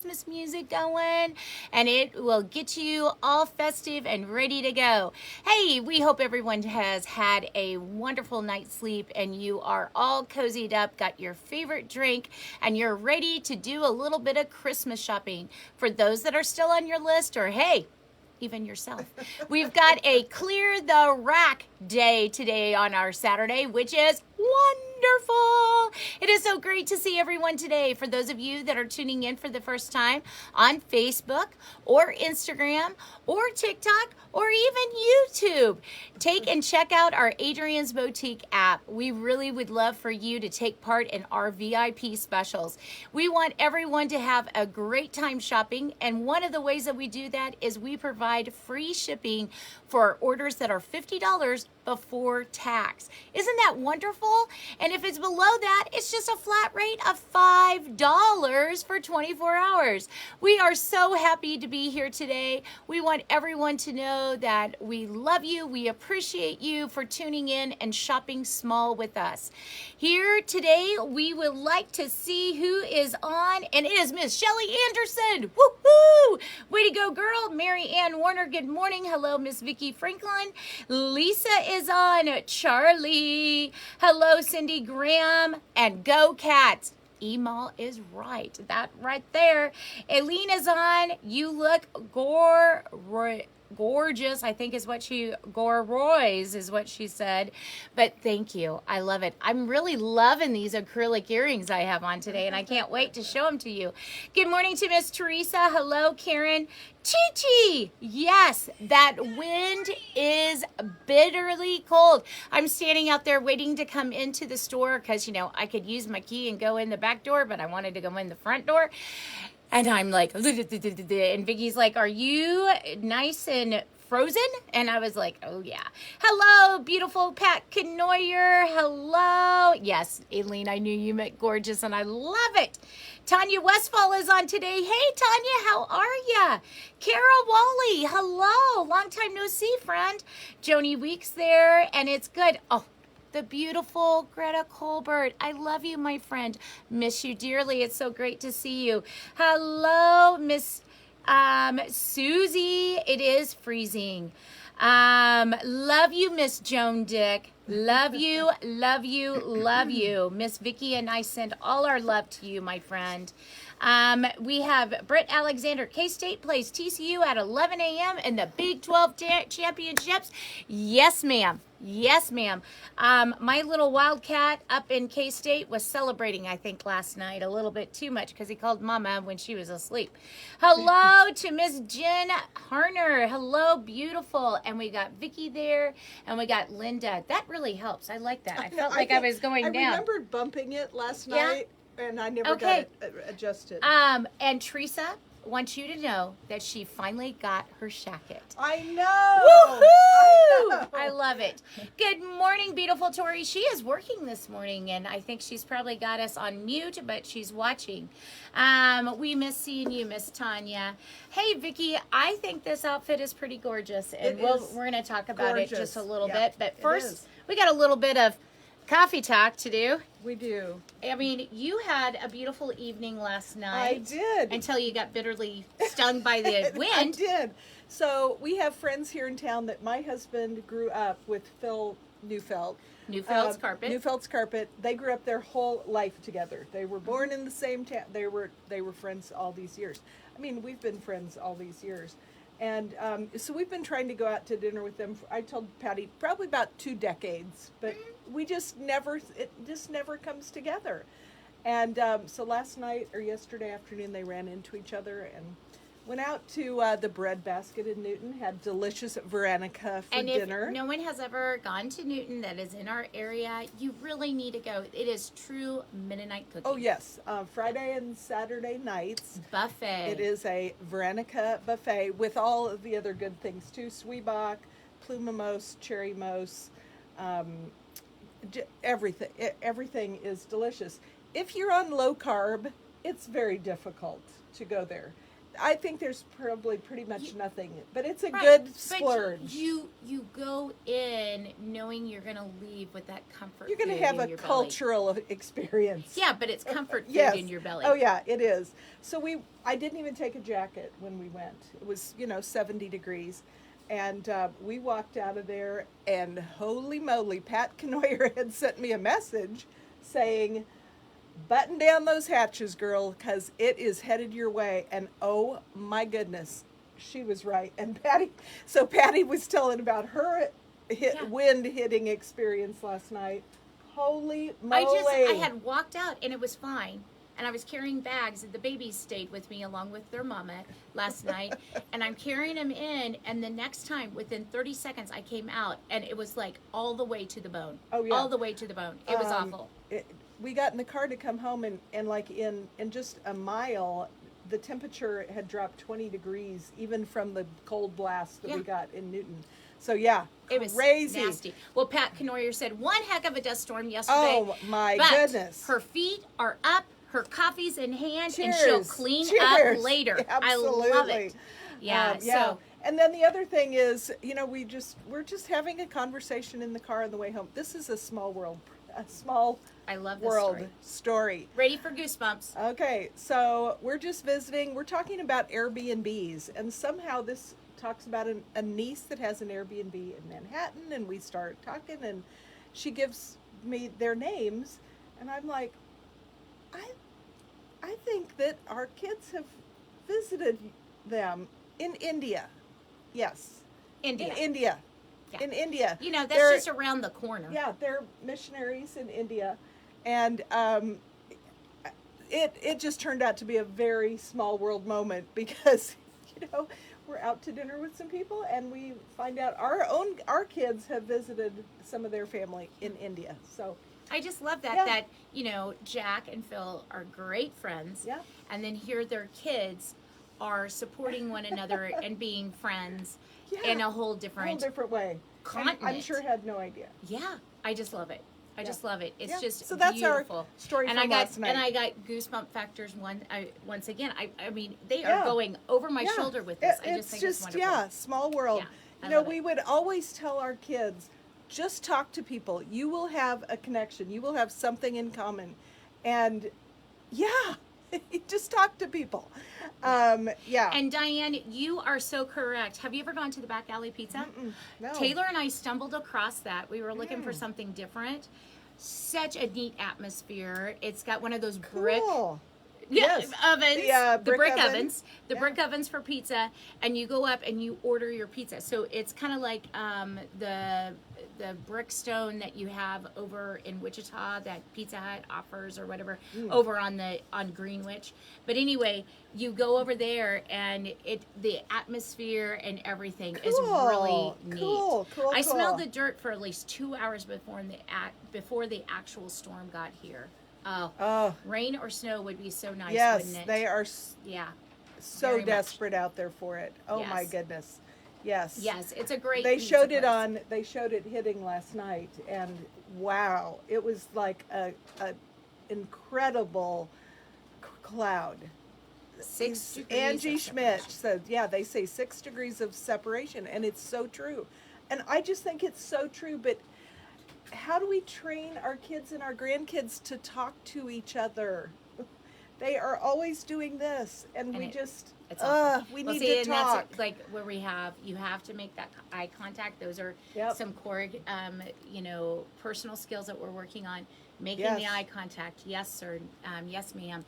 Christmas music going, and it will get you all festive and ready to go. Hey, we hope everyone has had a wonderful night's sleep and you are all cozied up, got your favorite drink, and you're ready to do a little bit of Christmas shopping. For those that are still on your list, or hey, even yourself. We've got a clear the rack day today on our Saturday, which is wonderful. It is so great to see everyone today. For those of you that are tuning in for the first time on Facebook or Instagram or TikTok or even YouTube, take and check out our Adrian's Boutique app. We really would love for you to take part in our VIP specials. We want everyone to have a great time shopping, and one of the ways that we do that is we provide free shipping for orders that are $50 before tax. Isn't that wonderful? And if it's below that, it's just a flat rate of $5 for 24 hours. We are so happy to be here today. We want everyone to know that we love you. We appreciate you for tuning in and shopping small with us. Here today, we would like to see who is on, and it is Miss Shelly Anderson. Woohoo! Way to go, girl. Mary Ann Warner, good morning. Hello, Miss Vicki Franklin. Lisa is on. Charlie. Hello, Cindy Graham. And go Cats. Emal is right. That right there. Aileen is on. You look gorgeous, I think is what Roy's is what she said. But thank you. I love it. I'm really loving these acrylic earrings I have on today, and I can't wait to show them to you. Good morning to Miss Teresa. Hello, Karen. Chi-Chi. Yes, that wind is bitterly cold. I'm standing out there waiting to come into the store because, I could use my key and go in the back door, but I wanted to go in the front door. And I'm like, and Vicky's like, are you nice and frozen? And I was like, oh yeah. Hello, beautiful Pat Knoyer. Hello. Yes, Aileen, I knew you meant gorgeous and I love it. Tanya Westfall is on today. Hey, Tanya, how are ya? Kara Wally, hello. Long time no see, friend. Joni Weeks there, and it's good. Oh, the beautiful Greta Colbert. I love you, my friend. Miss you dearly. It's so great to see you. Hello, Miss Susie. It is freezing. Love you, Miss Joan Dick. Love you, love you, love you. Miss Vicky and I send all our love to you, my friend. We have Britt Alexander. K-State plays TCU at 11 a.m. in the Big 12 championships. Yes, ma'am. Yes, ma'am. My little Wildcat up in K-State was celebrating, I think, last night a little bit too much because he called Mama when she was asleep. Hello to Miss Jen Harner. Hello, beautiful. And we got Vicky there, and we got Linda. That really helps. I like that. I felt like I was going down. I remembered bumping it last night, and I never got it adjusted. And Teresa wants you to know that she finally got her shacket. I know. Woohoo! I love it. Good morning, beautiful Tori. She is working this morning, and I think she's probably got us on mute, but she's watching. We miss seeing you, Miss Tanya. Hey, Vicki, I think this outfit is pretty gorgeous, and we're going to talk about it just a little bit. But first, we got a little bit of coffee talk to do. We do. I mean, you had a beautiful evening last night. I did. Until you got bitterly stung by the wind. I did. So we have friends here in town that my husband grew up with, Phil Neufeld. Neufeld's Carpet. Neufeld's Carpet. They grew up their whole life together. They were born in the same town. They were friends all these years. I mean, we've been friends all these years. And so we've been trying to go out to dinner with them. I told Patty probably about 2 decades, but it just never comes together. And so last night or yesterday afternoon, they ran into each other and went out to the Bread Basket in Newton, had delicious Veronica for dinner. And if no one has ever gone to Newton that is in our area, you really need to go. It is true Mennonite cooking. Oh, yes. Friday and Saturday nights. Buffet. It is a Veronica buffet with all of the other good things, too. Zwieback, plumamos, cherry mousse, everything. Everything is delicious. If you're on low carb, it's very difficult to go there. I think there's probably pretty much nothing, but it's a Right. good But splurge. you go in knowing you're going to leave with that comfort. You're going food to have in a your belly. cultural experience. Yeah, but it's comfort food Yes. in your belly. Oh yeah, it is. So I didn't even take a jacket when we went. It was 70 degrees, and we walked out of there, and holy moly, Pat Knoyer had sent me a message saying, "Button down those hatches, girl, because it is headed your way." And oh my goodness, she was right. And Patty was telling about her Yeah. wind hitting experience last night. Holy moly! I had walked out and it was fine. And I was carrying bags, and the babies stayed with me along with their mama last night. And I'm carrying them in, and the next time, within 30 seconds, I came out, and it was like all the way to the bone. Oh, yeah. All the way to the bone. It was awful. We got in the car to come home, and like in just a mile, the temperature had dropped 20 degrees, even from the cold blast that we got in Newton. So yeah, It was crazy. nasty. Well, Pat Knoyer said one heck of a dust storm yesterday. Oh my but goodness. Her feet are up, her coffee's in hand, and Cheers. she'll clean Cheers. up later. Absolutely. I love it. Yeah. So and then the other thing is, we're just having a conversation in the car on the way home. This is a small world, a small I love this world story. Ready for goosebumps. Okay, so we're just visiting. We're talking about Airbnbs, and somehow this talks about a niece that has an Airbnb in Manhattan, and we start talking, and she gives me their names, and I'm like, I think that our kids have visited them in India. Yes. India. In India. Yeah. In India. That's just around the corner. Yeah, they're missionaries in India, and it just turned out to be a very small world moment because we're out to dinner with some people, and we find out our kids have visited some of their family in India. So I just love that Jack and Phil are great friends. Yeah. And then here their kids are supporting one another and being friends in a whole different way. continent. I'm sure had no idea. Yeah, I just love it. I just love it. It's just so that's beautiful. Our story and from last night. And I got goosebump factors once again. I mean, they are going over my shoulder with this. I just think it's wonderful. Yeah, small world. Yeah, we would always tell our kids, just talk to people. You will have a connection. You will have something in common. And just talk to people. And Diane, you are so correct. Have you ever gone to the Back Alley Pizza? No. Taylor and I stumbled across that. We were looking for something different. Such a neat atmosphere. It's got one of those brick ovens, the brick ovens, brick ovens for pizza, and you go up and you order your pizza. So it's kind of like the brick stone that you have over in Wichita that Pizza Hut offers or whatever over on Greenwich. But anyway, you go over there and the atmosphere and everything is really neat. Cool. I smelled the dirt for at least 2 hours before the actual storm got here. Oh, rain or snow would be so nice, wouldn't it? They are so desperate out there for it. Oh my goodness. Yes. Yes, it's a great They showed it hitting last night, and wow, it was like a incredible cloud. 6 degrees. Angie Schmidt said, they say 6 degrees of separation, and it's so true. And I just think it's so true, but how do we train our kids and our grandkids to talk to each other? They are always doing this, and we need to talk. That's like where you have to make that eye contact. Those are some core, personal skills that we're working on. Making the eye contact. Yes, sir. Yes, ma'am.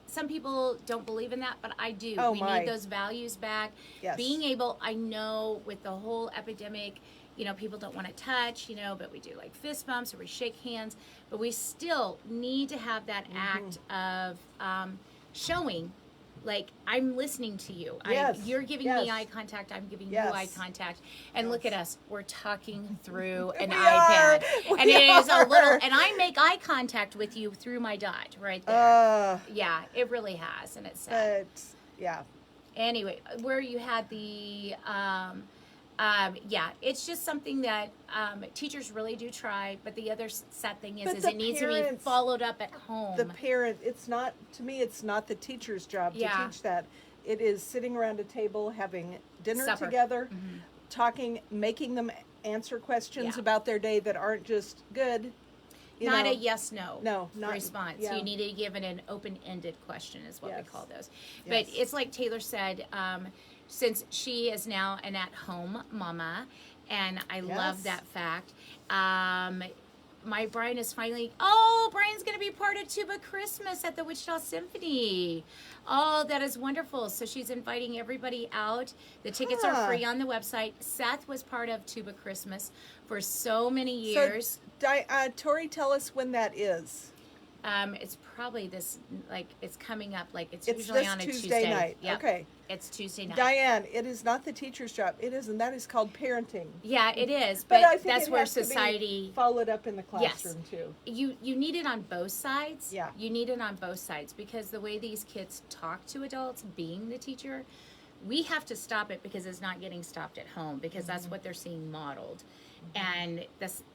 Some people don't believe in that, but I do. We need those values back. Yes. Being able, I know with the whole epidemic, people don't want to touch, but we do like fist bumps or we shake hands, but we still need to have that act of showing, like, I'm listening to you. You're giving me eye contact. I'm giving you eye contact. And look at us. We're talking through an iPad. And it is a little, and I make eye contact with you through my dot right there. Yeah, it really has. And it's sad. But, Anyway, where you had the Yeah, it's just something that teachers really do try. But the other sad thing But is the it needs to be parents- followed up at home. The parent, it's not, to me, it's not the teacher's job to Yeah. teach that. It is sitting around a table, having dinner Supper. together, talking, making them answer questions Yeah. about their day that aren't just good. You Not know. a yes/no No, not response. yeah. You need to give it an open-ended question, is what we Yes. call those. Yes. But it's like Taylor said, since she is now an at-home mama, and I love Yes. that fact. My Brian is finally. Brian's going to be part of Tuba Christmas at the Wichita Symphony. Oh, that is wonderful. So she's inviting everybody out. The tickets are Huh. free on the website. Seth was part of Tuba Christmas for so many years. So, Tori, tell us when that is. It's probably this, like, it's coming up, like, it's It's usually this on a Tuesday night. Yep. Okay. It's Tuesday night. Diane, it is not the teacher's job. It is, and that is called parenting. Yeah, it is, But but I think that's it where has to be society, followed up in the Yes. classroom too. you need it on both sides. Yeah. You need it on both sides, because the way these kids talk to adults, being the teacher, we have to stop it because it's not getting stopped at home, because that's what they're seeing modeled. And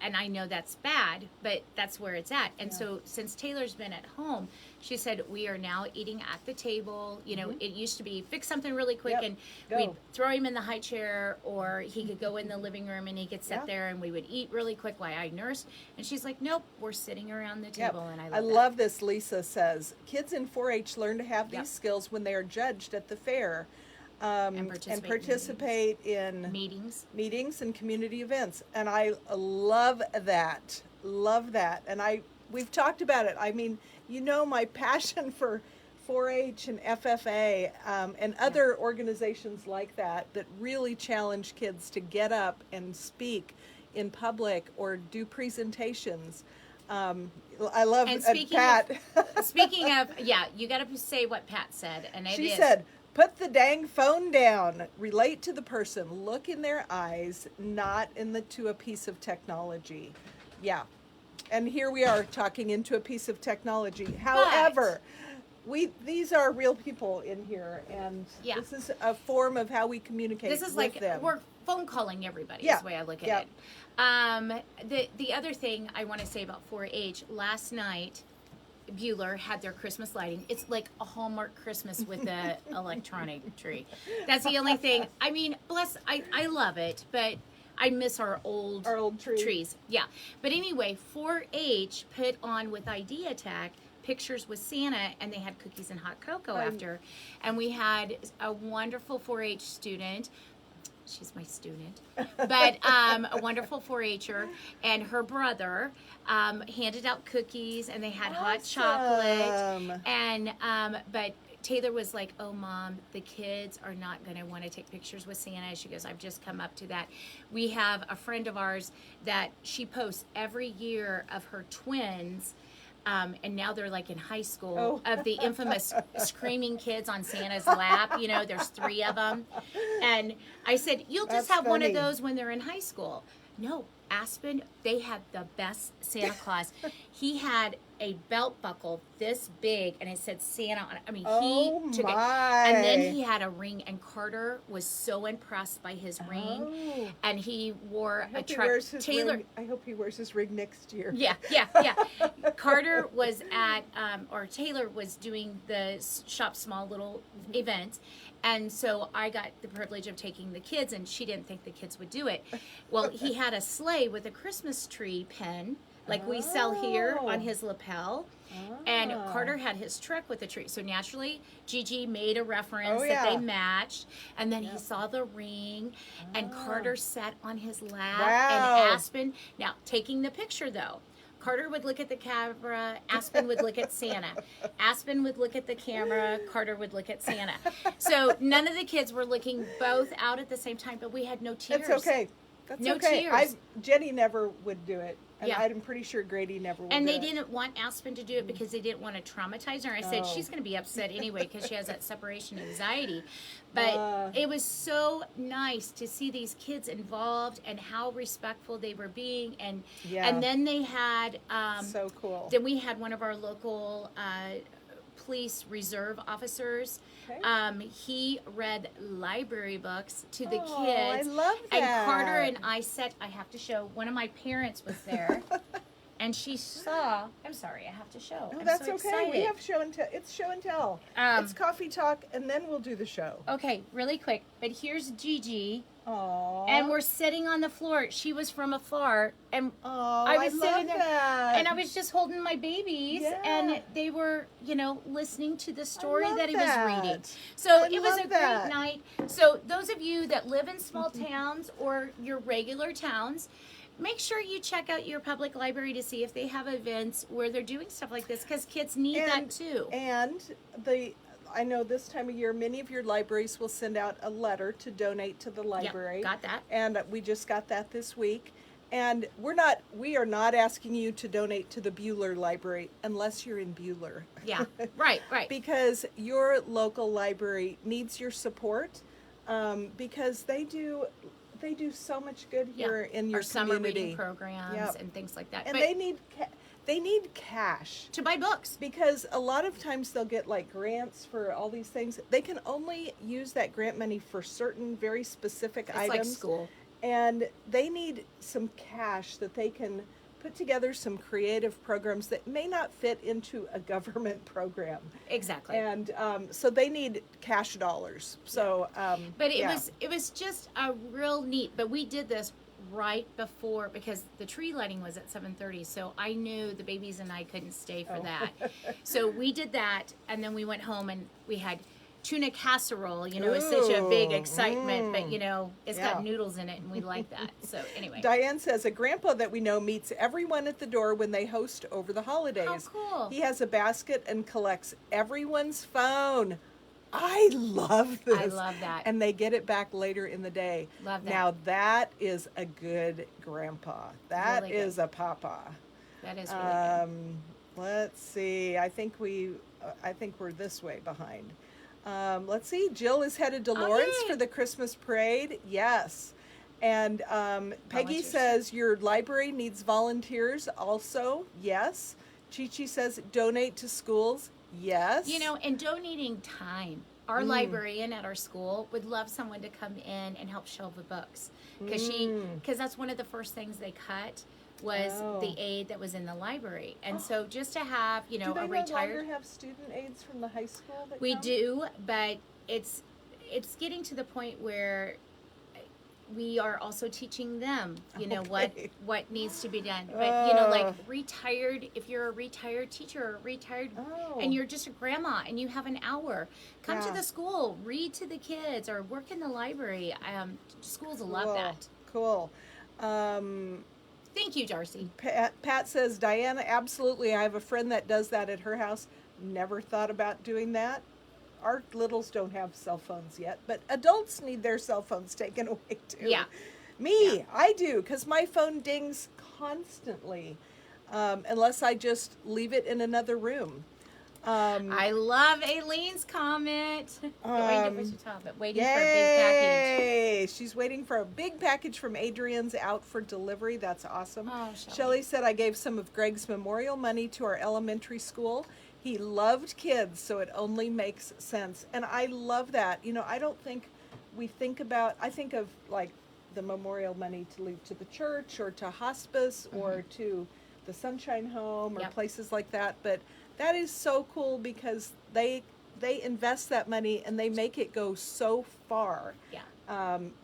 I know that's bad, but that's where it's at. And so since Taylor's been at home, she said we are now eating at the table. You know, it used to be fix something really quick, Yep. and Go. we'd throw him in the high chair, or he could go in the living room and he could sit Yeah. there, and we would eat really quick while I nursed. And she's like, nope, we're sitting around the Yep. table, and I I love that. love this. Lisa says kids in 4-H learn to have these Yep. skills when they are judged at the fair, And and participate in participate in meetings. meetings and community events. And I love that. Love that. And we've talked about it. I mean, you know, my passion for 4-H and FFA and other organizations like that really challenge kids to get up and speak in public or do presentations. I love And speaking Pat. Speaking of, yeah, you got to say what Pat said, and it She is. said, put the dang phone down. Relate to the person. Look in their eyes, not to a piece of technology. Yeah. And here we are talking into a piece of technology. However, these are real people in here, and Yeah. this is a form of how we communicate This is with like them. we're phone calling everybody. Yeah. Is the way I look at Yeah. it. The other thing I want to say about 4-H, last night, Bueller had their Christmas lighting. It's like a Hallmark Christmas with the electronic tree. That's the only thing. I mean, I love it, but I miss our old tree. trees. Yeah. But anyway, 4-H put on with Idea Attack pictures with Santa, and they had cookies and hot cocoa after. And we had a wonderful 4-H student. She's my student, but a wonderful 4-H'er, and her brother handed out cookies, and they had hot chocolate. And but Taylor was like, "Oh, Mom, the kids are not going to want to take pictures with Santa." She goes, "I've just come up to that." We have a friend of ours that she posts every year of her twins. And now they're like in high school, of the infamous screaming kids on Santa's lap. You know, there's 3 of them. And I said, you'll just That's have one of funny. those when they're in high school. No, Aspen, they had the best Santa Claus. He had a belt buckle this big, and it said Santa on it. I mean, he took it. And then he had a ring, and Carter was so impressed by his ring. And he wore a truck. Taylor. I hope he wears his ring next year. Yeah. Carter was at, or Taylor was doing the Shop Small little event. And so I got the privilege of taking the kids, and she didn't think the kids would do it. Well, he had a sleigh with a Christmas tree pin, like we sell here, on his lapel. And Carter had his truck with a tree. So naturally, Gigi made a reference that they matched. And then he saw the ring, and Carter sat on his lap. And Aspen, now taking the picture though, Carter would look at the camera, Aspen would look at Santa. Aspen would look at the camera, Carter would look at Santa. So none of the kids were looking both out at the same time, but we had no tears. That's okay. That's No okay. tears. Jenny never would do it. And Yeah. I'm pretty sure Grady never would And do they it. didn't want Aspen to do it because they didn't want to traumatize her. I said, she's going to be upset anyway because she has that separation anxiety. But it was so nice to see these kids involved and how respectful they were being. And then they had... so cool. Then we had one of our local police reserve officers. Okay. He read library books to the Oh, kids. I love And that. Carter and I I have to show, one of my parents was there. And she saw, I'm sorry, I have to show. No, I'm that's so okay. excited. We have show and tell. It's show and tell. It's coffee talk, and then we'll do the show. Okay, really quick. But here's Gigi. Aww. And we're sitting on the floor. She was from afar. And Oh, I was love sitting there. that. And I was just holding my babies. Yeah. And they were, listening to the story love that he that. was reading. So I it was a love that. great night. So those of you that live in small towns or your regular towns, make sure you check out your public library to see if they have events where they're doing stuff like this, because kids need that too. And I know this time of year, many of your libraries will send out a letter to donate to the library. Yep, got that. And we just got that this week. And we are not asking you to donate to the Bueller Library unless you're in Bueller. Yeah, right. Because your local library needs your support, because they do so much good here in your Our summer community. reading programs Yep. and things like that. And But they need cash. to buy books. Because a lot of times they'll get like grants for all these things. They can only use that grant money for certain very specific It's items. like school. And they need some cash that they can put together some creative programs that may not fit into a government program. Exactly. And so they need cash dollars. So, But it was just a real neat. But we did this right before, because the tree lighting was at 7:30, so I knew the babies and I couldn't stay for that. So we did that, and then we went home and we had tuna casserole. It's such a big excitement, but it's got noodles in it, and we like that. So anyway. Diane says a grandpa that we know meets everyone at the door when they host over the holidays. How cool. He has a basket and collects everyone's phone. I love this. I love that. And they get it back later in the day. Love that. Now that is a good grandpa. That Really is a papa. That is really good. Let's see. I think we're this way behind. Let's see. Jill is headed to Lawrence yay. for the Christmas parade. Yes. And Peggy Volunteers. says your library needs volunteers also. Yes. Chi-Chi says donate to schools. Yes. And donating time. Our librarian at our school would love someone to come in and help shelve the books, because that's one of the first things they cut was the aid that was in the library. And so just to have, do they a no retired. longer have student aides from the high school that We come? do, but it's getting to the point where we are also teaching them, Okay. what needs to be done. But like retired, if you're a retired teacher or retired, and you're just a grandma and you have an hour, come to Yeah. the school, read to the kids, or work in the library. Schools will love that. Cool. Thank you, Darcy. Pat says, Diana, absolutely. I have a friend that does that at her house. Never thought about doing that. Our littles don't have cell phones yet, but adults need their cell phones taken away too. Yeah. I do, because my phone dings constantly, unless I just leave it in another room. I love Aileen's comment. Waiting for a big package. Yay! She's waiting for a big package from Adrian's out for delivery. That's awesome. Oh, Shelley said, I gave some of Greg's memorial money to our elementary school. He loved kids, so it only makes sense. And I love that. I don't think I think of like the memorial money to leave to the church or to hospice or to the Sunshine Home or places like that. But that is so cool because they invest that money and they make it go so far. Yeah.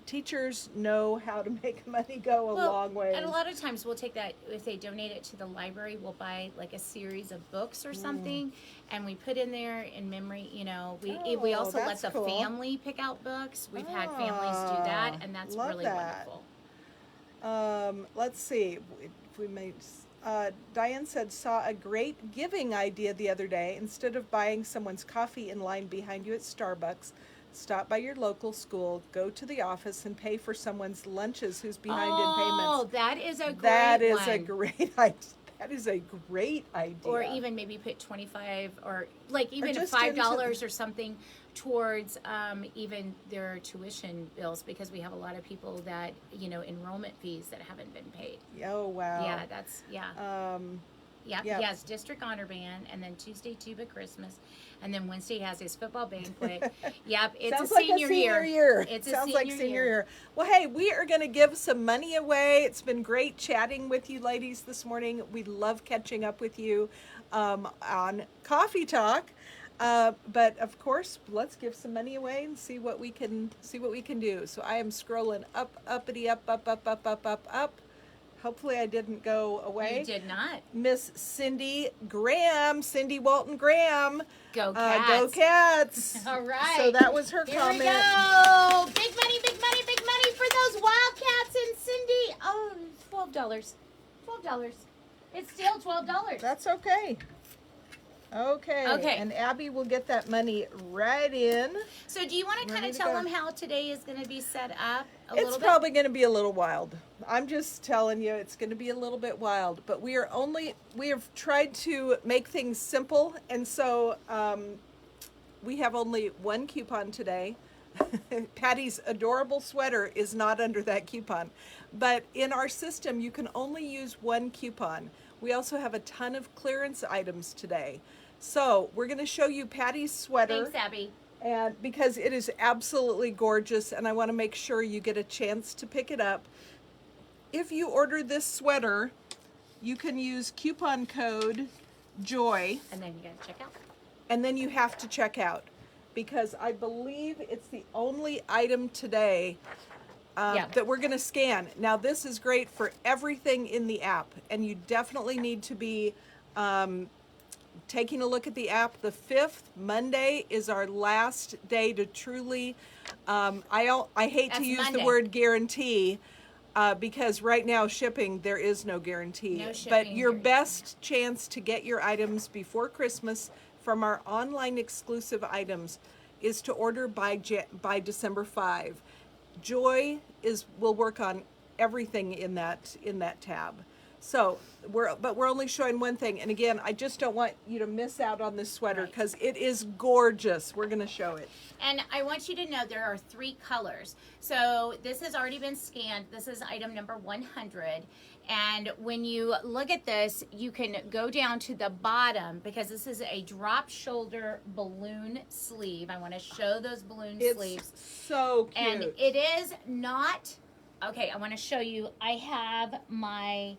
Teachers know how to make money go a long way. And a lot of times we'll take that, if they donate it to the library, we'll buy like a series of books or something, and we put in there in memory, we also let that's the cool. family pick out books. We've had families do that, and that's love really that. wonderful. Let's see if we may. Diane said, saw a great giving idea the other day. Instead of buying someone's coffee in line behind you at Starbucks, stop by your local school, go to the office, and pay for someone's lunches who's behind in payments. Oh, that is a great That is one. a great idea. That is a great idea. Or even maybe put 25 or like even just $5 or something towards even their tuition bills, because we have a lot of people that, enrollment fees that haven't been paid. Oh, wow. Yeah, that's, Yep, Yep. he has district honor band, and then Tuesday tuba Christmas, and then Wednesday he has his football banquet. Yep, it's Sounds a like senior a senior year. It's a Sounds senior like senior year. Well, hey, we are going to give some money away. It's been great chatting with you ladies this morning. We love catching up with you on Coffee Talk. But of course, let's give some money away and see what we can do. So I am scrolling up, uppity, up, up, up, up, up, up, up. Hopefully I didn't go away. You did not. Miss Cindy Graham, Cindy Walton Graham. Go Cats. Go Cats. All right. So that was her Here comment. we go. Big money, big money, big money for those Wildcats and Cindy. Oh, $12. $12. It's still $12. That's okay. Okay. Okay. And Abby will get that money right in. So do you want to kind Ready of to tell go. them how today is going to be set up a It's little bit? probably going to be a little wild. I'm just telling you, it's going to be a little bit wild. But we have tried to make things simple, and so we have only one coupon today. Patty's adorable sweater is not under that coupon, but in our system you can only use one coupon. We also have a ton of clearance items today, so we're going to show you Patty's sweater. Thanks, Abby. And because it is absolutely gorgeous, and I want to make sure you get a chance to pick it up. If you order this sweater, you can use coupon code JOY, And then you got to check out. and then you have to check out, because I believe it's the only item today Yeah. that we're going to scan. Now, this is great for everything in the app, and you definitely need to be taking a look at the app. The 5th, Monday, is our last day to truly, I hate to That's use Monday. the word guarantee, because right now shipping, there is no guarantee. No But shipping your guarantee. best chance to get your items before Christmas from our online exclusive items is to order by December 5. Joy will work on everything in that tab. So we're only showing one thing, and again, I just don't want you to miss out on this sweater Right. because it is gorgeous. We're going to show it. And I want you to know there are 3 colors. So this has already been scanned. This is item number 100. And when you look at this, you can go down to the bottom because this is a drop shoulder balloon sleeve. I want to show those balloon sleeves. It's so cute. And it is not, okay, I want to show you. I have my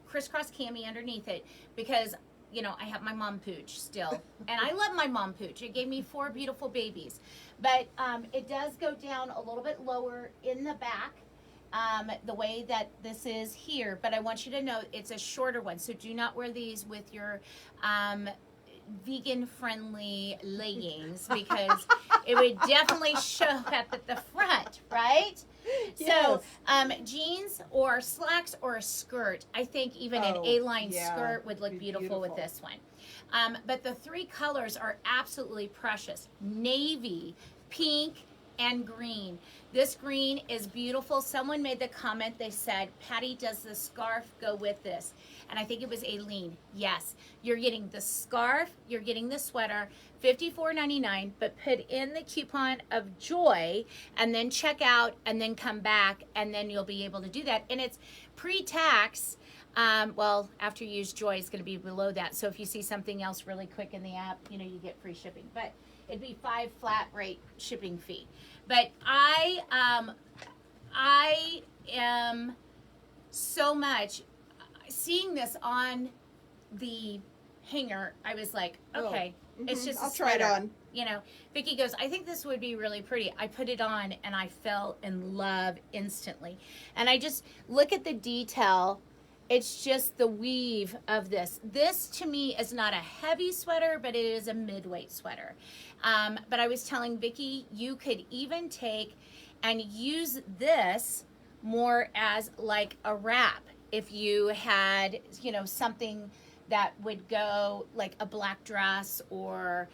crisscross cami underneath it because, you know, I have my mom pooch still. And I love my mom pooch. It gave me 4 beautiful babies. But it does go down a little bit lower in the back. The way that this is here, but I want you to know it's a shorter one, so do not wear these with your vegan friendly leggings because it would definitely show up at the front, right? Yes. So jeans or slacks or a skirt, I think even an A-line yeah, skirt would look be beautiful with this one. But the 3 colors are absolutely precious: navy, pink, and green. This green is beautiful. Someone made the comment, they said, Patty, does the scarf go with this? And I think it was Aileen. Yes, you're getting the scarf, you're getting the sweater, $54.99, but put in the coupon of JOY and then check out and then come back and then you'll be able to do that. And it's pre-tax. Well, after you use JOY, it's going to be below that. So if you see something else really quick in the app, you know, you get free shipping. But it'd be 5 flat rate shipping fee. But I am so much seeing this on the hanger. I was like, okay, it's just I'll a try it sweater. on. You know, Vicki goes, I think this would be really pretty. I put it on and I fell in love instantly. And I just look at the detail. It's just the weave of this. This to me is not a heavy sweater, but it is a mid-weight sweater. But I was telling Vicki, you could even take and use this more as like a wrap. If you had, you know, something that would go like a black dress or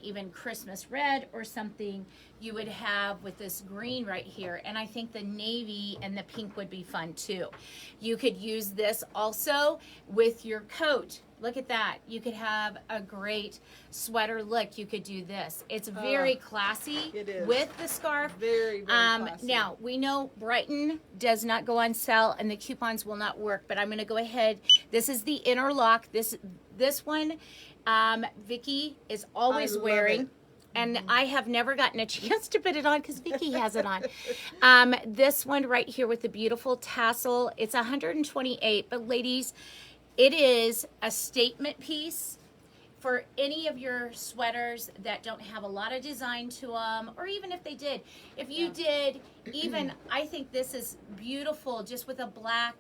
even Christmas red or something, you would have with this green right here. And I think the navy and the pink would be fun too. You could use this also with your coat. Look at that. You could have a great sweater look. You could do this. It's very classy. It is. With the scarf. Very, very classy. Now, we know Brighton does not go on sale and the coupons will not work, but I'm going to go ahead. This is the interlock. This one, Vicki is always wearing. It. And I have never gotten a chance to put it on because Vicki has it on. This one right here with the beautiful tassel, it's 128, but ladies, it is a statement piece for any of your sweaters that don't have a lot of design to them, or even if they did. If you did, even, I think this is beautiful just with a black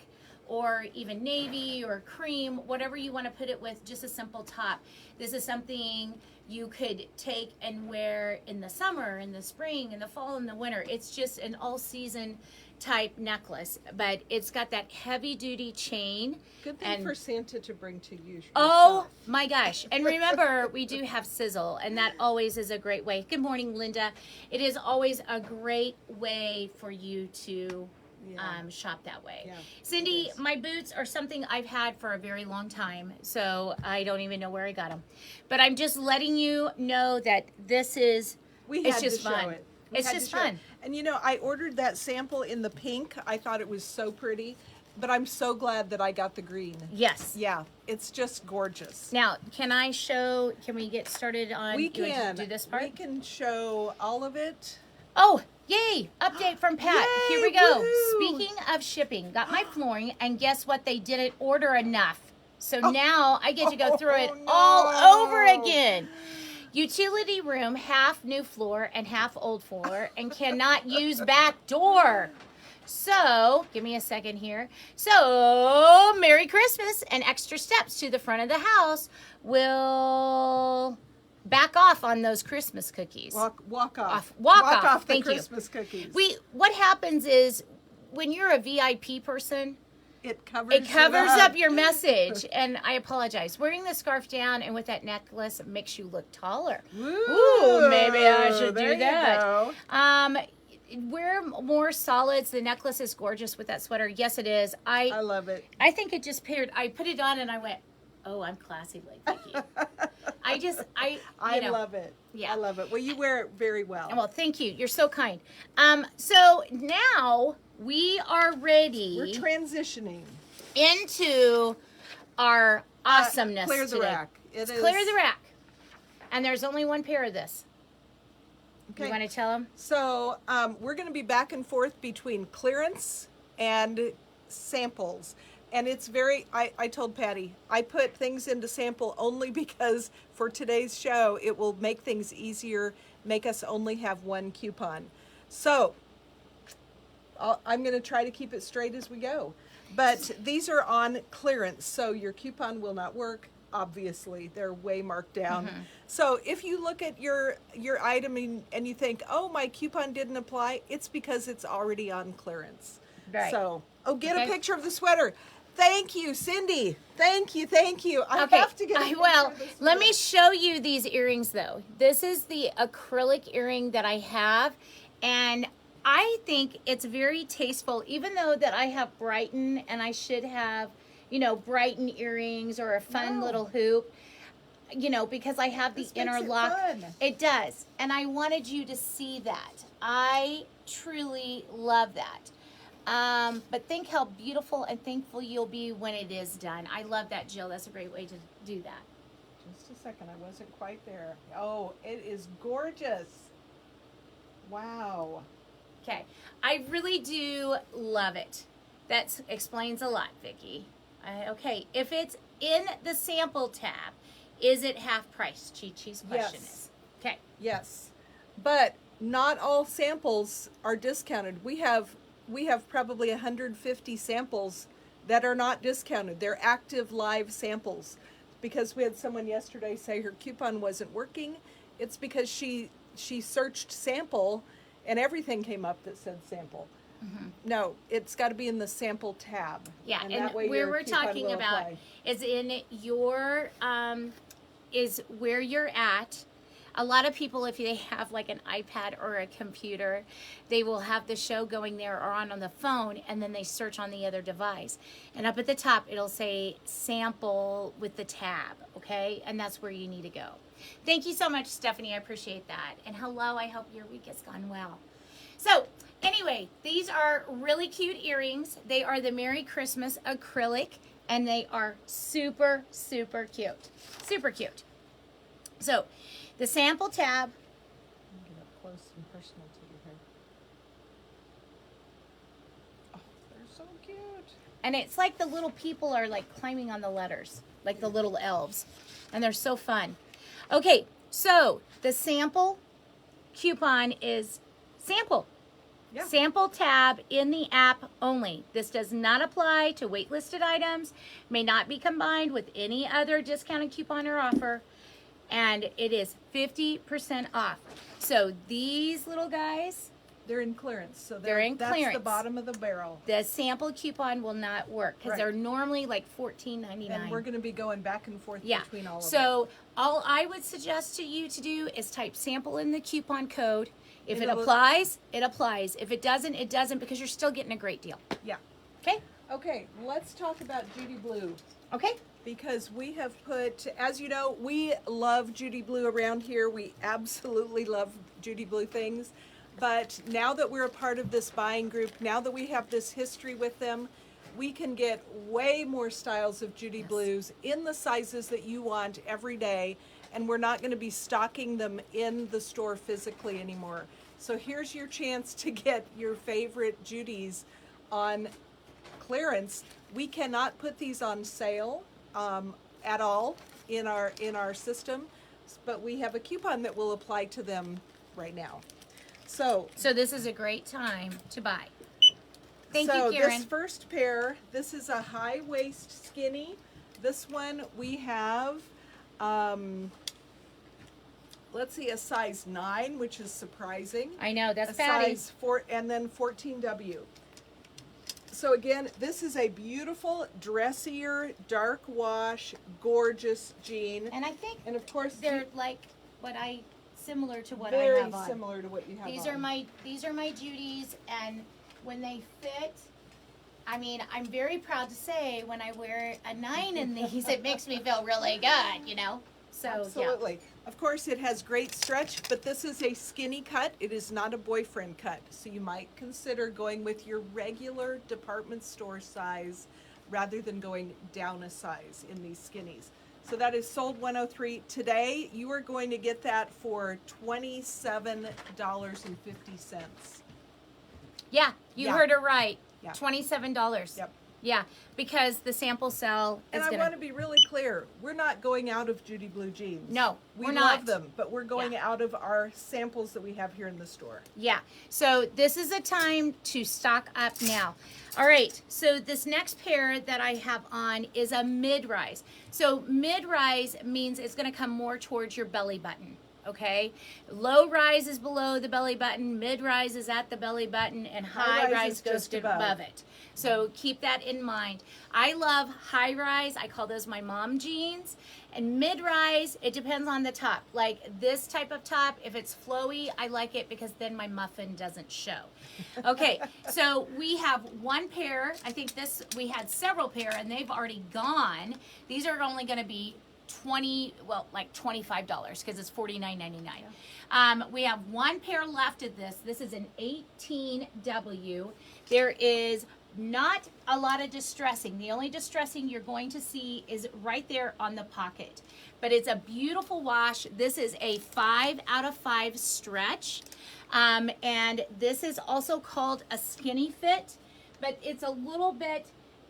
or even navy or cream, whatever you want to put it with, just a simple top. This is something you could take and wear in the summer, in the spring, in the fall, in the winter. It's just an all-season type necklace, but it's got that heavy-duty chain. Good thing for Santa to bring to you. Oh my gosh. And remember, we do have sizzle, and that always is a great way. Good morning, Linda. It is always a great way for you to shop that way. Yeah, Cindy, my boots are something I've had for a very long time, so I don't even know where I got them. But I'm just letting you know that this is, it's just fun. It's just fun. And you know, I ordered that sample in the pink. I thought it was so pretty, but I'm so glad that I got the green. Yes. Yeah, it's just gorgeous. Now, can we get started on, We can do this part? We can show all of it. Oh, yay! Update from Pat. Yay, Here we go. woohoo. Speaking of shipping, got my flooring, and guess what? They didn't order enough. So now I get to go through it all over again. Utility room, half new floor and half old floor, and cannot use back door. So, give me a second here. So, Merry Christmas and extra steps to the front of the house will back off on those Christmas cookies. Walk off. Walk off. The Thank you. Christmas cookies. What happens is when you're a VIP person, it covers up your message, and I apologize. Wearing the scarf down and with that necklace makes you look taller. Ooh, maybe I should do that. Wear more solids. The necklace is gorgeous with that sweater. Yes, it is. I love it. I think it just paired. I put it on and I went, oh, I'm classy like Vicki. I love it. Yeah. I love it. Well, you wear it very well. Well, thank you. You're so kind. So now we are ready. We're transitioning into our awesomeness Clear the today. rack. Clear the rack. And there's only one pair of this. Okay. You want to tell them? So we're going to be back and forth between clearance and samples. And it's very, I told Patty, I put things into sample only because for today's show, it will make things easier, make us only have one coupon. So I'm going to try to keep it straight as we go. But these are on clearance, so your coupon will not work. Obviously, they're way marked down. Mm-hmm. So if you look at your item and you think, oh, my coupon didn't apply, it's because it's already on clearance. Right. So, get a picture of the sweater. Thank you, Cindy. Thank you. I have to get a picture of the let sweater. me show you these earrings, though. This is the acrylic earring that I have, and I think it's very tasteful, even though that I have Brighton, and I should have, Brighton earrings or a fun little hoop, because I have the This makes it interlock. fun. It does, and I wanted you to see that. I truly love that. But think how beautiful and thankful you'll be when it is done. I love that, Jill. That's a great way to do that. Just a second, I wasn't quite there. Oh, it is gorgeous. Wow. Okay, I really do love it. That explains a lot, Vicki. Okay, if it's in the sample tab, is it half price? Chi-Chi's question is. Okay. Yes, but not all samples are discounted. We have probably 150 samples that are not discounted. They're active live samples. Because we had someone yesterday say her coupon wasn't working. It's because she searched sample and everything came up that said sample. Mm-hmm. No, it's got to be in the sample tab. Yeah, and that way where your we're coupon talking will about apply. is in your is where you're at. A lot of people, if they have like an iPad or a computer, they will have the show going there or on the phone, and then they search on the other device. And up at the top, it'll say sample with the tab, okay? And that's where you need to go. Thank you so much, Stephanie. I appreciate that. And hello, I hope your week has gone well. So anyway, these are really cute earrings. They are the Merry Christmas acrylic, and they are super, super cute. Super cute. So the sample tab. Get up close and personal to you here. Oh, they're so cute. And it's like the little people are like climbing on the letters, like the little elves. And they're so fun. Okay, so the sample coupon is sample. Yeah. Sample tab in the app only. This does not apply to waitlisted items, may not be combined with any other discounted coupon or offer, and it is 50% off. So these little guys, They're in clearance, so They're in that's clearance. the bottom of the barrel. the sample coupon will not work because Right. they're normally like $14.99. And we're going to be going back and forth Yeah. between all of them. So all I would suggest to you to do is type sample in the coupon code. If it It'll- applies, it applies. If it doesn't, it doesn't, because you're still getting a great deal. Yeah. Okay? Okay, let's talk about Judy Blue. Okay? Because we have put, as you know, we love Judy Blue around here. We absolutely love Judy Blue things. But now that we're a part of this buying group, now that we have this history with them, we can get way more styles of Judy Blues in the sizes that you want every day. And we're not going to be stocking them in the store physically anymore. So here's your chance to get your favorite Judys on clearance. We cannot put these on sale at all in our system, but we have a coupon that will apply to them right now. So this is a great time to buy. Thank so you, Karen. this first pair, this is a high waist skinny. This one we have let's see, a size 9, which is surprising. I know, that's A fatty. size 4, and then 14W. So again, this is a beautiful, dressier, dark wash, gorgeous jean. And I think And of course, they're like similar to what very I have on. similar to what you have These on. are my Judy's, and when they fit, I mean, I'm very proud to say when I wear a 9 in these, it makes me feel really good, you know? So, Absolutely. Of course, it has great stretch, but this is a skinny cut. It is not a boyfriend cut. So you might consider going with your regular department store size rather than going down a size in these skinnies. So that is sold $103. Today, you are going to get that for $27.50. yeah, you Yeah. heard it right. Yeah. $27. Yep. Yeah, because the sample sell And is I gonna. want to be really clear. We're not going out of Judy Blue jeans. No, we we're love not. them, but we're going Yeah. out of our samples that we have here in the store. Yeah, so this is a time to stock up now. All right, so this next pair that I have on is a mid-rise. So mid-rise means it's gonna come more towards your belly button, okay? Low rise is below the belly button, mid-rise is at the belly button, and high High rise rise is goes just to above. above it. So keep that in mind. I love high rise. I call those my mom jeans. And mid rise, it depends on the top. Like this type of top, if it's flowy, I like it because then my muffin doesn't show. Okay, so we have one pair. I think we had several pair and they've already gone. These are only going to be $25 because it's $49.99. We have one pair left of this. This is an 18W. There is not a lot of distressing. The only distressing you're going to see is right there on the pocket. But it's a beautiful wash. This is a 5 out of 5 stretch. And this is also called a skinny fit. But it's a little bit,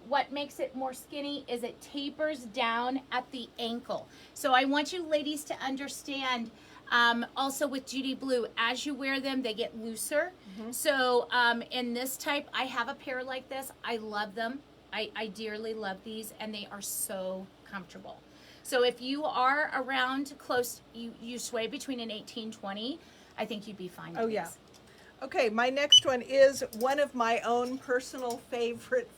what makes it more skinny is it tapers down at the ankle. So I want you ladies to understand, also with Judy Blue, as you wear them, they get looser. So in this type, I have a pair like this. I love them. I dearly love these, and they are so comfortable. So if you are around close, you sway between an 18-20, I think you'd be fine with Oh, yeah. these. Okay, my next one is one of my own personal favorite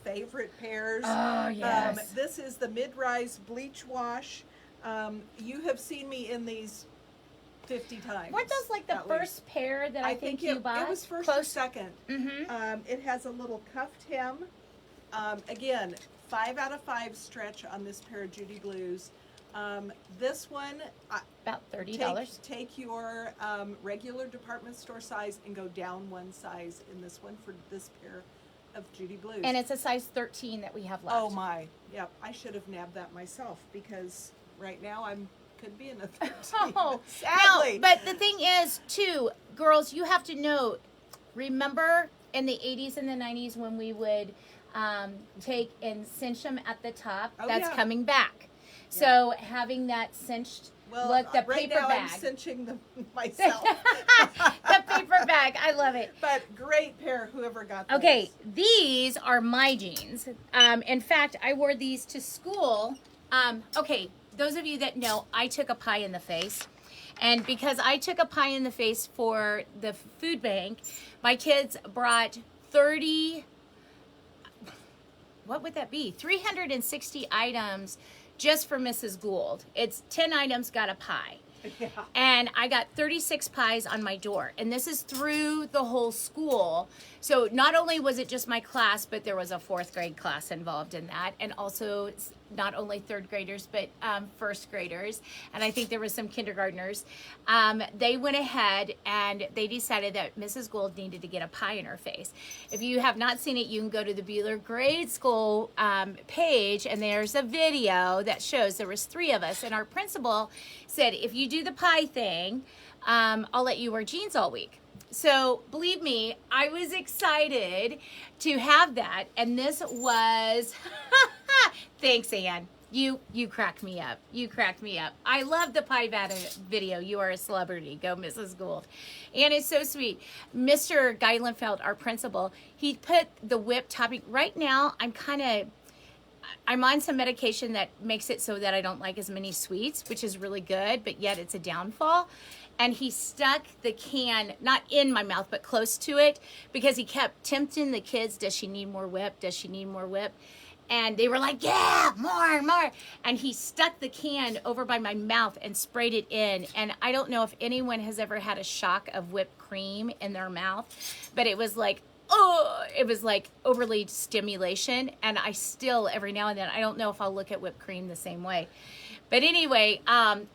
pairs. Oh, yes. This is the mid-rise bleach wash. You have seen me in these 50 times. Weren't those like the at first least. pair that I think you bought? It was first Close? or second. Mm-hmm. It has a little cuffed hem. Again, 5 out of 5 stretch on this pair of Judy Blues. This one, About $30. take your regular department store size and go down one size in this one for this pair of Judy Blues. And it's a size 13 that we have left. Oh my, yep. I should have nabbed that myself because right now could be in a 13. Oh, sadly. no, but the thing is, too, girls, you have to know, remember in the 80s and the 90s when we would take and cinch them at the top? Oh, That's yeah. coming back. So having that cinched look, the right paper now bag. I'm cinching them myself. The paper bag. I love it. But great pair, whoever got those. Okay, these are my jeans. In fact, I wore these to school. Okay, those of you that know, I took a pie in the face. And because I took a pie in the face for the food bank, my kids brought 360 items just for Mrs. Gould. It's 10 items, got a pie. Yeah. And I got 36 pies on my door. And this is through the whole school. So not only was it just my class, but there was a 4th grade class involved in that. And also not only 3rd graders, but 1st graders. And I think there was some kindergartners. They went ahead and they decided that Mrs. Gould needed to get a pie in her face. If you have not seen it, you can go to the Bueller Grade School page, and there's a video that shows there was 3 of us. And our principal said, if you do the pie thing, I'll let you wear jeans all week. So believe me, I was excited to have that. And this was, thanks, Ann. You cracked me up. You cracked me up. I love the pie video. You are a celebrity. Go, Mrs. Gould. And it's so sweet. Mr. Geilenfeld, our principal, he put the whipped topping. Right now, I'm on some medication that makes it so that I don't like as many sweets, which is really good, but yet it's a downfall. And he stuck the can, not in my mouth, but close to it, because he kept tempting the kids, does she need more whip? Does she need more whip? And they were like, yeah, more, more. And he stuck the can over by my mouth and sprayed it in. And I don't know if anyone has ever had a shock of whipped cream in their mouth, but it was like, oh, it was like overly stimulation. And I still, every now and then, I don't know if I'll look at whipped cream the same way. But anyway,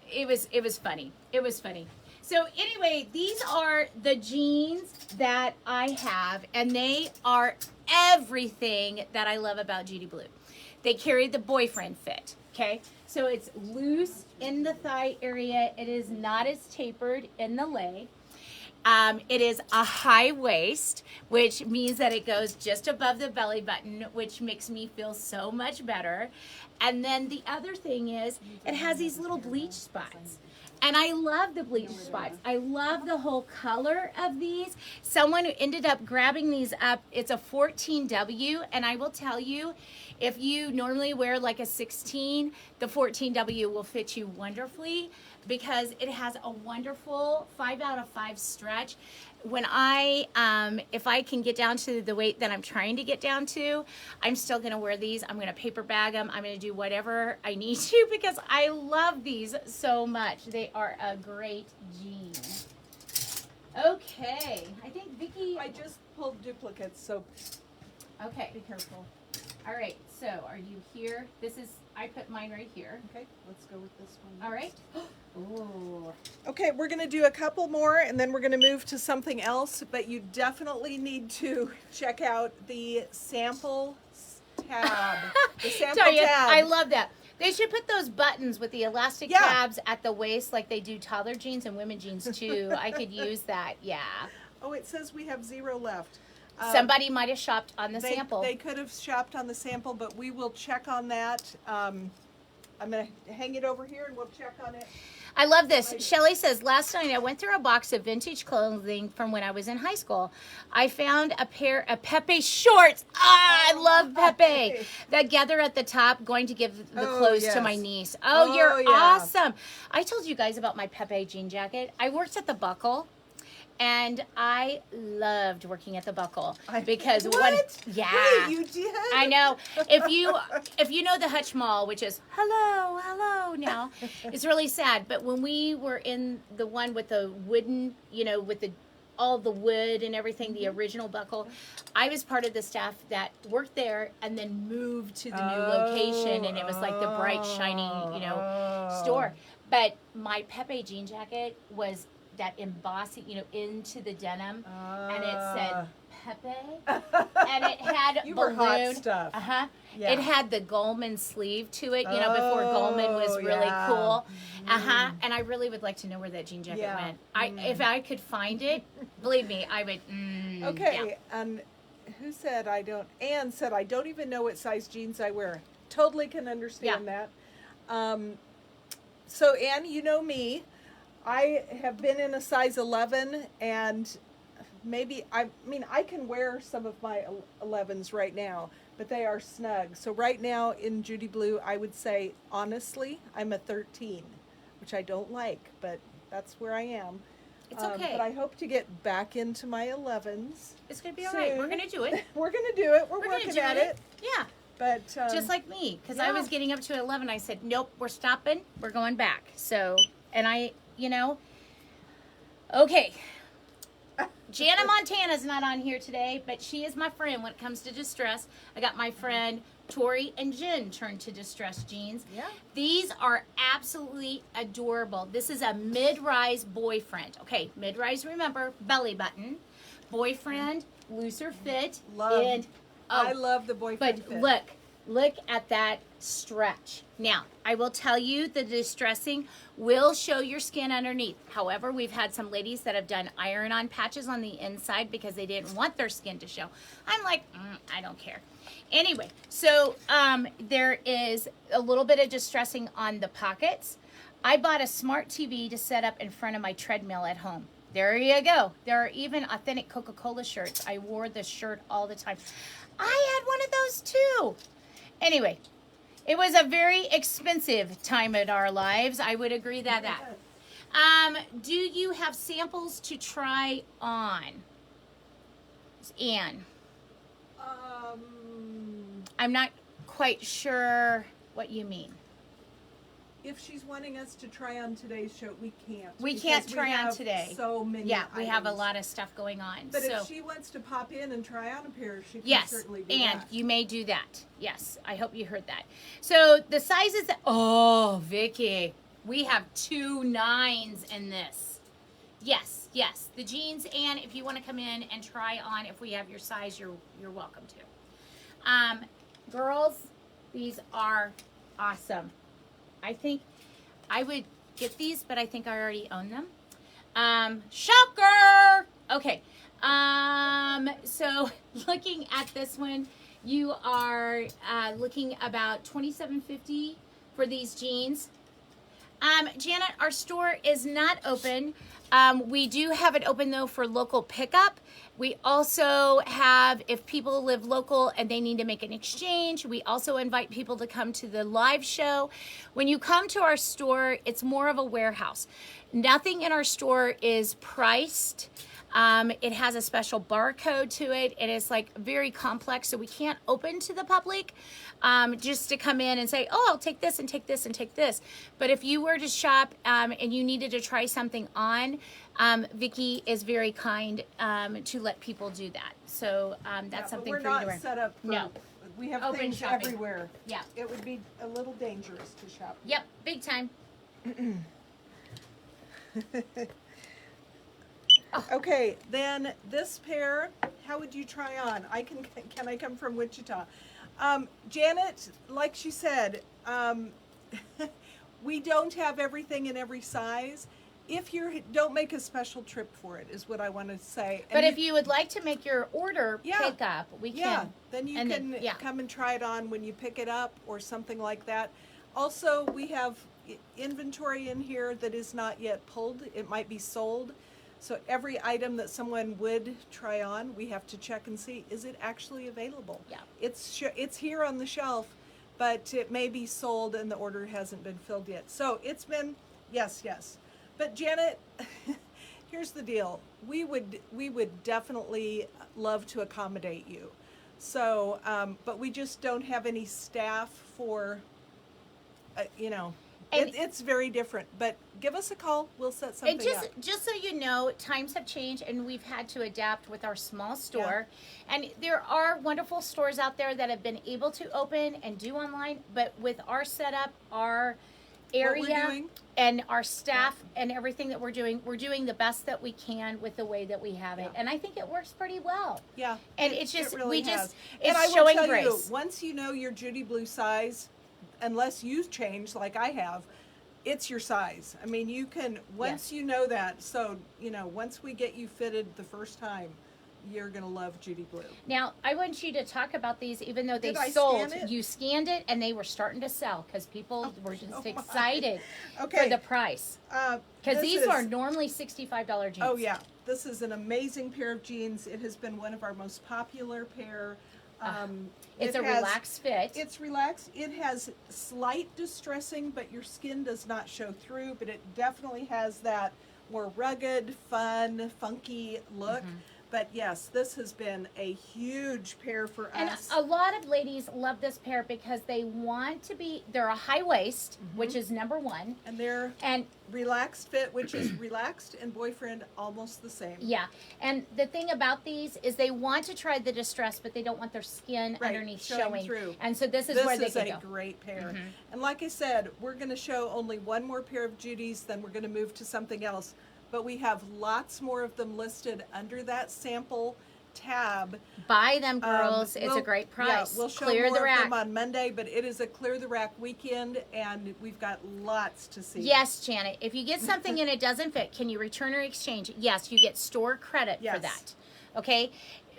it was funny. It was funny. So anyway, these are the jeans that I have, and they are everything that I love about Judy Blue. They carry the boyfriend fit, okay? So it's loose in the thigh area. It is not as tapered in the leg. It is a high waist, which means that it goes just above the belly button, which makes me feel so much better. And then the other thing is it has these little bleach spots. And I love the bleach spots. I love the whole color of these. Someone ended up grabbing these up. It's a 14W, and I will tell you, if you normally wear like a 16, the 14W will fit you wonderfully because it has a wonderful 5 out of 5 stretch. When if I can get down to the weight that I'm trying to get down to, I'm still going to wear these. I'm going to paper bag them. I'm going to do whatever I need to because I love these so much. They are a great jean. Okay. I think Vicki... I just pulled duplicates, so Okay. be careful. All right. So are you here? I put mine right here. Okay, let's go with this one. All right. Ooh. Okay, we're going to do a couple more, and then we're going to move to something else, but you definitely need to check out the sample tab. The sample Tell you, tab. I love that. They should put those buttons with the elastic tabs at the waist like they do toddler jeans and women jeans too. I could use that, yeah. Oh, it says we have 0 left. Somebody might have shopped on the they, sample. They could have shopped on the sample, but we will check on that. I'm going to hang it over here and we'll check on it. I love this. Shelly says, last night I went through a box of vintage clothing from when I was in high school. I found a pair of Pepe shorts. I love Pepe. That gather at the top, going to give the clothes to my niece. Oh, you're awesome. I told you guys about my Pepe jean jacket. I worked at the Buckle. And I loved working at the Buckle because what? yeah, Wait, you did? I know. If you know the Hutch Mall, which is hello now, it's really sad. But when we were in the one with the wooden, with the all the wood and everything, the original Buckle, I was part of the staff that worked there and then moved to the new location, and it was like the bright, shiny, store. But my Pepe jean jacket was that embossing, into the denim, and it said Pepe, and it had You balloon. were hot stuff. Yeah. It had the Goldman sleeve to it, before Goldman was really cool. And I really would like to know where that jean jacket went. If I could find it, believe me, I would. Okay, and who said I don't? Anne said I don't even know what size jeans I wear. Totally can understand that. So Anne, you know me. I have been in a size 11, and maybe I can wear some of my 11s right now, but they are snug. So right now in Judy Blue, I would say honestly, I'm a 13, which I don't like, but that's where I am. It's okay. But I hope to get back into my 11s. It's gonna be all right. We're gonna do it. We're gonna do it. We're working at it. Yeah. But just like me, because I was getting up to 11, I said, nope, we're stopping. We're going back. So, and okay. Jana Montana's not on here today, but she is my friend when it comes to distress. I got my friend Tori and Jen turned to distress jeans. Yeah. These are absolutely adorable. This is a mid-rise boyfriend. Okay, mid-rise, remember, belly button. Boyfriend, looser fit. I love the boyfriend fit. Look at that stretch. Now, I will tell you the distressing will show your skin underneath. However, we've had some ladies that have done iron-on patches on the inside because they didn't want their skin to show. I'm like, I don't care. Anyway, so there is a little bit of distressing on the pockets. I bought a smart TV to set up in front of my treadmill at home. There you go. There are even authentic Coca-Cola shirts. I wore this shirt all the time. I had one of those too. Anyway, it was a very expensive time in our lives. I would agree that. Do you have samples to try on? Anne. I'm not quite sure what you mean. If she's wanting us to try on today's show, we can't. We can't try on today. So many. Yeah, we have a items. lot of stuff going on. But so, if she wants to pop in and try on a pair, she can certainly do and that. you may do that. Yes, I hope you heard that. So the sizes. Vicki, we have 2 9s in this. Yes. The jeans, and if you want to come in and try on, if we have your size, you're welcome to. Girls, these are awesome. I think I would get these, but I think I already own them. Shocker! Okay. So looking at this one, you are looking about $27.50 for these jeans. Janet, our store is not open. We do have it open, though, for local pickup. We also have, if people live local and they need to make an exchange, we also invite people to come to the live show. When you come to our store, it's more of a warehouse. Nothing in our store is priced. It has a special barcode to it. It is like very complex, so we can't open to the public just to come in and say, oh, I'll take this and take this and take this. But if you were to shop and you needed to try something on, Vicki is very kind to let people do that. So that's something for you to wear. We're not set up for, no. We have Open things shopping. everywhere. Yeah. It would be a little dangerous to shop. Yep, big time. Okay, then this pair, how would you try on? Can I come from Wichita? Janet, like she said, we don't have everything in every size. If don't make a special trip for it, is what I want to say. But if you would like to make your order pick up, we can. Yeah, then you can come and try it on when you pick it up or something like that. Also, we have inventory in here that is not yet pulled. It might be sold. So every item that someone would try on, we have to check and see, is it actually available? Yeah. It's here on the shelf, but it may be sold and the order hasn't been filled yet. So it's been, yes. But Janet, here's the deal. We would definitely love to accommodate you. So, but we just don't have any staff for, you know, And- it's very different. But give us a call. We'll set And something up. just so you know, times have changed, and we've had to adapt with our small store. And there are wonderful stores out there that have been able to open and do online, but with our setup, our area, doing. and our staff and everything that we're doing the best that we can with the way that we have it. Yeah. And I think it works pretty well. Yeah. And it's just, it really we has. just, And I it's will showing tell grace. you, once you know your Judy Blue size, unless you change like I have, it's your size. I mean, you can, once you know that, so, you know, once we get you fitted the first time, you're going to love Judy Blue. Now, I want you to talk about these, even though they Did I sold. scan it? You scanned it, and they were starting to sell because people were just oh my. excited Okay. for the price. Because This these is- are normally $65 jeans. Oh, yeah. This is an amazing pair of jeans. It has been one of our most popular pair. It's it a has- relaxed fit. It's relaxed. It has slight distressing, but your skin does not show through. But it definitely has that more rugged, fun, funky look. Mm-hmm. But yes, this has been a huge pair for And us. a lot of ladies love this pair because they want to be, they're a high waist, Mm-hmm. which is number one. And they're And relaxed fit, which is relaxed and boyfriend almost the same. yeah, and the thing about these is they want to try the distress, but they don't want their skin Right, underneath showing showing. through. And so this is This where they is can a go. great pair. And like I said, we're going to show only one more pair of Judy's, then we're going to move to something else. But we have lots more of them listed under that sample tab. Buy them, girls. It's We'll- a great price. Yeah, we'll show Clear more the rack. of them on Monday, but it is a clear the rack weekend, and we've got lots to see. Yes, Janet. If you get something and it doesn't fit, can you return or exchange? Yes, you get store credit for Yes. that. Okay?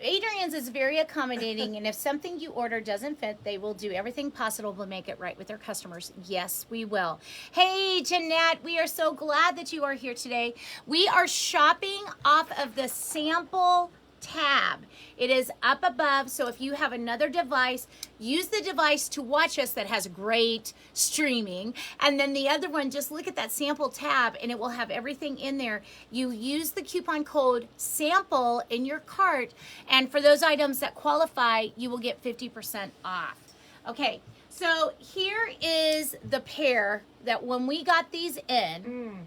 Adrian's is very accommodating, and if something you order doesn't fit, they will do everything possible to make it right with their customers. Yes, we will. Hey, Jeanette, we are so glad that you are here today. We are shopping off of the sample tab. It is up above, so if you have another device, use the device to watch us that has great streaming, and then the other one, just look at that sample tab and it will have everything in there. You use the coupon code SAMPLE in your cart, and for those items that qualify, you will get 50% off. Okay, so here is the pair that when we got these in,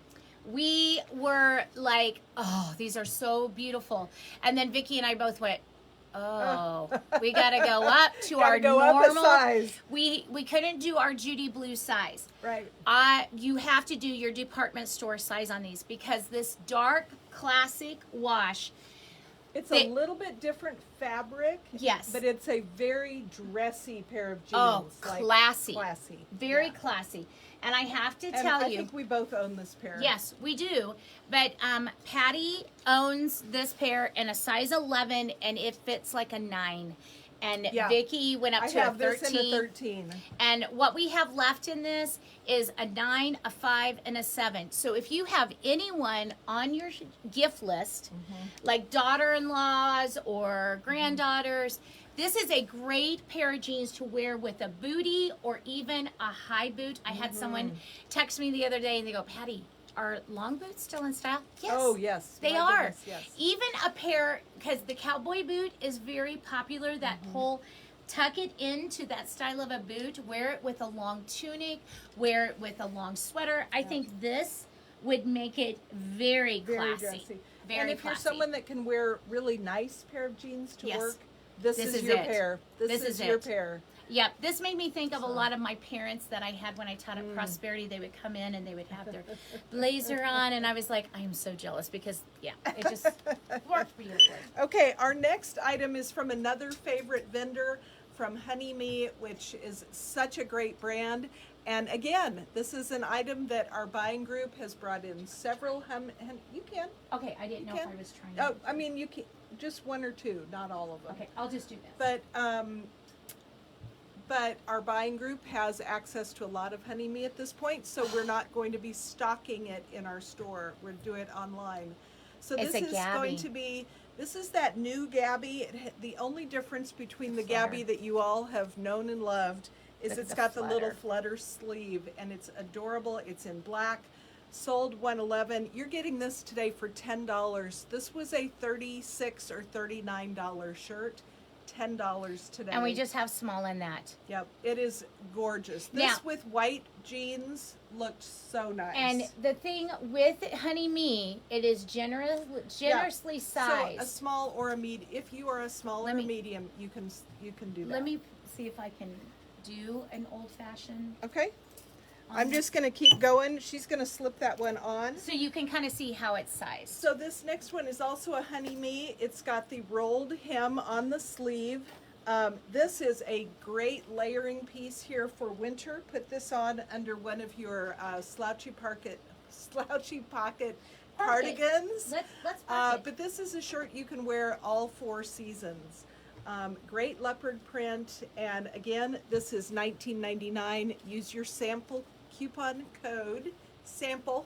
we were like, oh, these are so beautiful. And then Vicki and I both went, oh, we got to go up to Gotta our go up a normal size. We couldn't do our Judy Blue size. Right. You have to do your department store size on these because this dark classic wash, It's They- a little bit different fabric. Yes. But it's a very dressy pair of jeans. oh, like, classy. Classy. Very Yeah. classy. And I have to And tell I you, think we both own this pair. yes, we do. But Patty owns this pair in a size 11, and it fits like a 9. And Yeah. Vicki went up I to a have 13. this in a 13. And what we have left in this is a 9, a 5, and a 7. So if you have anyone on your gift list, like daughter-in-laws or granddaughters, this is a great pair of jeans to wear with a bootie or even a high boot. I had someone text me the other day and they go, Patty, are long boots still in style? Yes. Oh, yes. They My are. goodness, yes. Even a pair, because the cowboy boot is very popular, that whole tuck it into that style of a boot, wear it with a long tunic, wear it with a long sweater. I think this would make it very Very classy. dressy. Very and if classy. you're someone that can wear really nice pair of jeans to Yes. work, this This is is your it. pair. This This is your it. pair. Yep, this made me think of a lot of my parents that I had when I taught at Prosperity. They would come in and they would have their blazer on, and I was like, I am so jealous because, yeah, it just worked beautifully. Okay, our next item is from another favorite vendor, from Honey Me, which is such a great brand. And again, this is an item that our buying group has brought in several. You can. Okay, I didn't know if can. I was trying to. Oh, I mean, you can. Just one or two, not all of them. Okay, I'll just do this. But our buying group has access to a lot of Honey Me at this point, so we're not going to be stocking it in our store. We're doing it online. So It's this a is Gabby. going to be, this is that new Gabby. The only difference between the Flutter. Gabby that you all have known and loved is With it's the got the little flutter. flutter sleeve, and it's adorable. It's in black. sold 111. You're getting this today for $10. This was a $36 or $39 shirt. $10 today. And we just have small in that. Yep, it is gorgeous. This Now, with white jeans looked so nice. and the thing with Honey Me, it is generously sized. So a small or a medium. If you are a small or a medium, you can do that. Let me see if I can do an old fashioned. Okay. I'm just going to keep going. She's going to slip that one on. So you can kind of see how it's sized. So this next one is also a Honey Me. It's got the rolled hem on the sleeve. This is a great layering piece here for winter. Put this on under one of your slouchy pocket cardigans. Let's park it. But this is a shirt you can wear all 4 seasons. Great leopard print, and again, this is $19.99. Use your sample coupon code sample,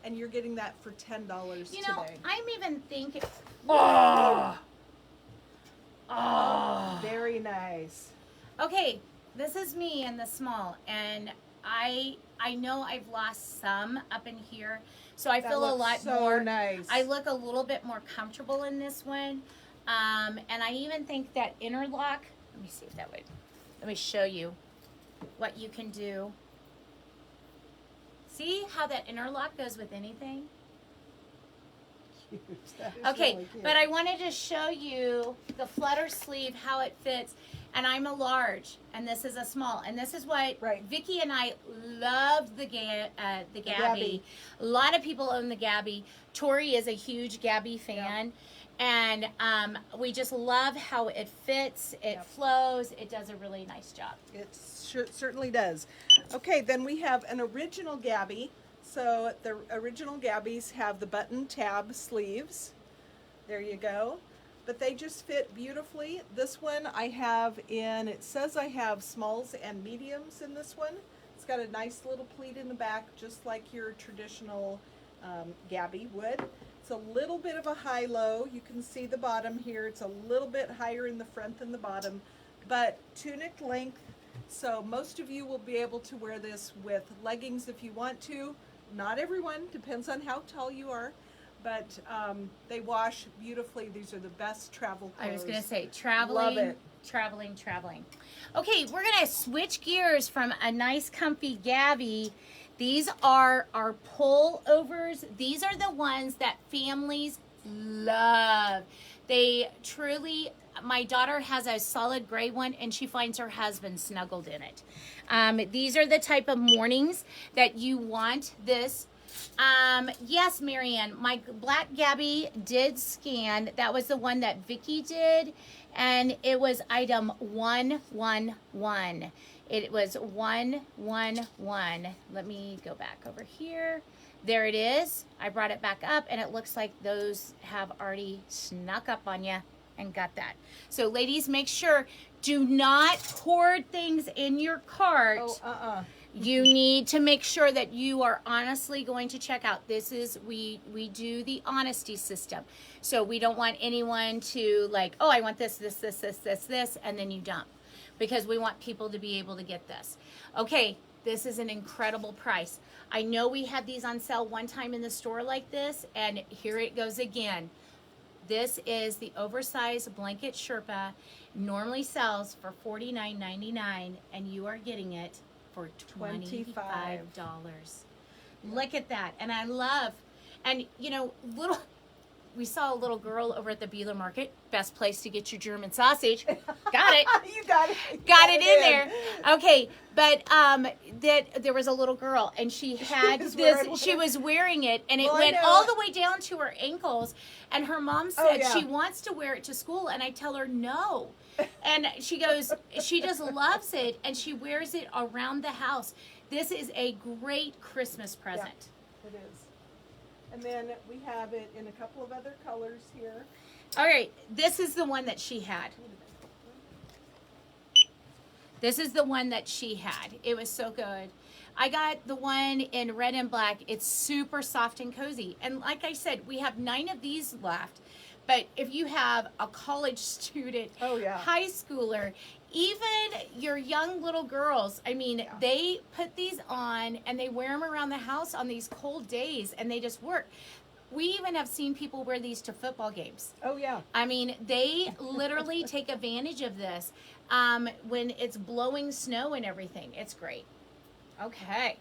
and you're getting that for $10 You know, today. I'm even thinking. Very nice. Okay, this is me in the small, and I know I've lost some up in here, so I That feel a looks lot so more. nice. I look a little bit more comfortable in this one, and I even think that interlock. Let me see if that would. Let me show you what you can do. See how that interlock goes with anything? Cute. That is Okay, really cute. but I wanted to show you the flutter sleeve, how it fits. And I'm a large, and this is a small. And this is what Right. Vicki and I loved the Gabby. Gabby. A lot of people own the Gabby. Tori is a huge Gabby fan. And we just love how it fits, it flows, it does a really nice job. It certainly does. Okay, then we have an original Gabby. So the original Gabbies have the button tab sleeves. There you go. But they just fit beautifully. This one I have in, it says I have smalls and mediums in this one. It's got a nice little pleat in the back, just like your traditional Gabby would. It's a little bit of a high-low. You can see the bottom here. It's a little bit higher in the front than the bottom, but tunic length. So most of you will be able to wear this with leggings if you want to. Not everyone, depends on how tall you are, but they wash beautifully. These are the best travel clothes. I was going to say, traveling, Love it. traveling. Okay, we're going to switch gears from a nice comfy Gabby. These are our pullovers. These are the ones that families love. They truly, my daughter has a solid gray one, and she finds her husband snuggled in it. These are the type of mornings that you want this. Yes, Marianne, my black Gabby did scan. That was the one that Vicki did, and it was item 111. It was 111. Let me go back over here. There it is. I brought it back up, and it looks like those have already snuck up on you and got that. So ladies, make sure, do not hoard things in your cart. Oh, You need to make sure that you are honestly going to check out. This is, we do the honesty system. So we don't want anyone to like, oh, I want this, and then you dump. Because we want people to be able to get this. Okay, this is an incredible price. I know we had these on sale one time in the store like this, and here it goes again. This is the oversized blanket Sherpa. Normally sells for $49.99, and you are getting it for $25. Look at that. And I love, and you know, we saw a little girl over at the Beeler Market. Best place to get your German sausage. Got it. You got it. Got it in there. Okay, but that there was a little girl, and she had she was wearing it, and it went all the way down to her ankles, and her mom said she wants to wear it to school, and I tell her no. And she goes, she just loves it, and she wears it around the house. This is a great Christmas present. Yeah, it is. And then we have it in a couple of other colors here. All right, this is the one that she had. This is the one that she had. It was so good. I got the one in red and black. It's super soft and cozy. And like I said, we have 9 of these left. But if you have a college student, high schooler, even your young little girls, I mean, they put these on and they wear them around the house on these cold days and they just work. We even have seen people wear these to football games. Oh, yeah. I mean, they literally take advantage of this when it's blowing snow and everything. It's great. Okay.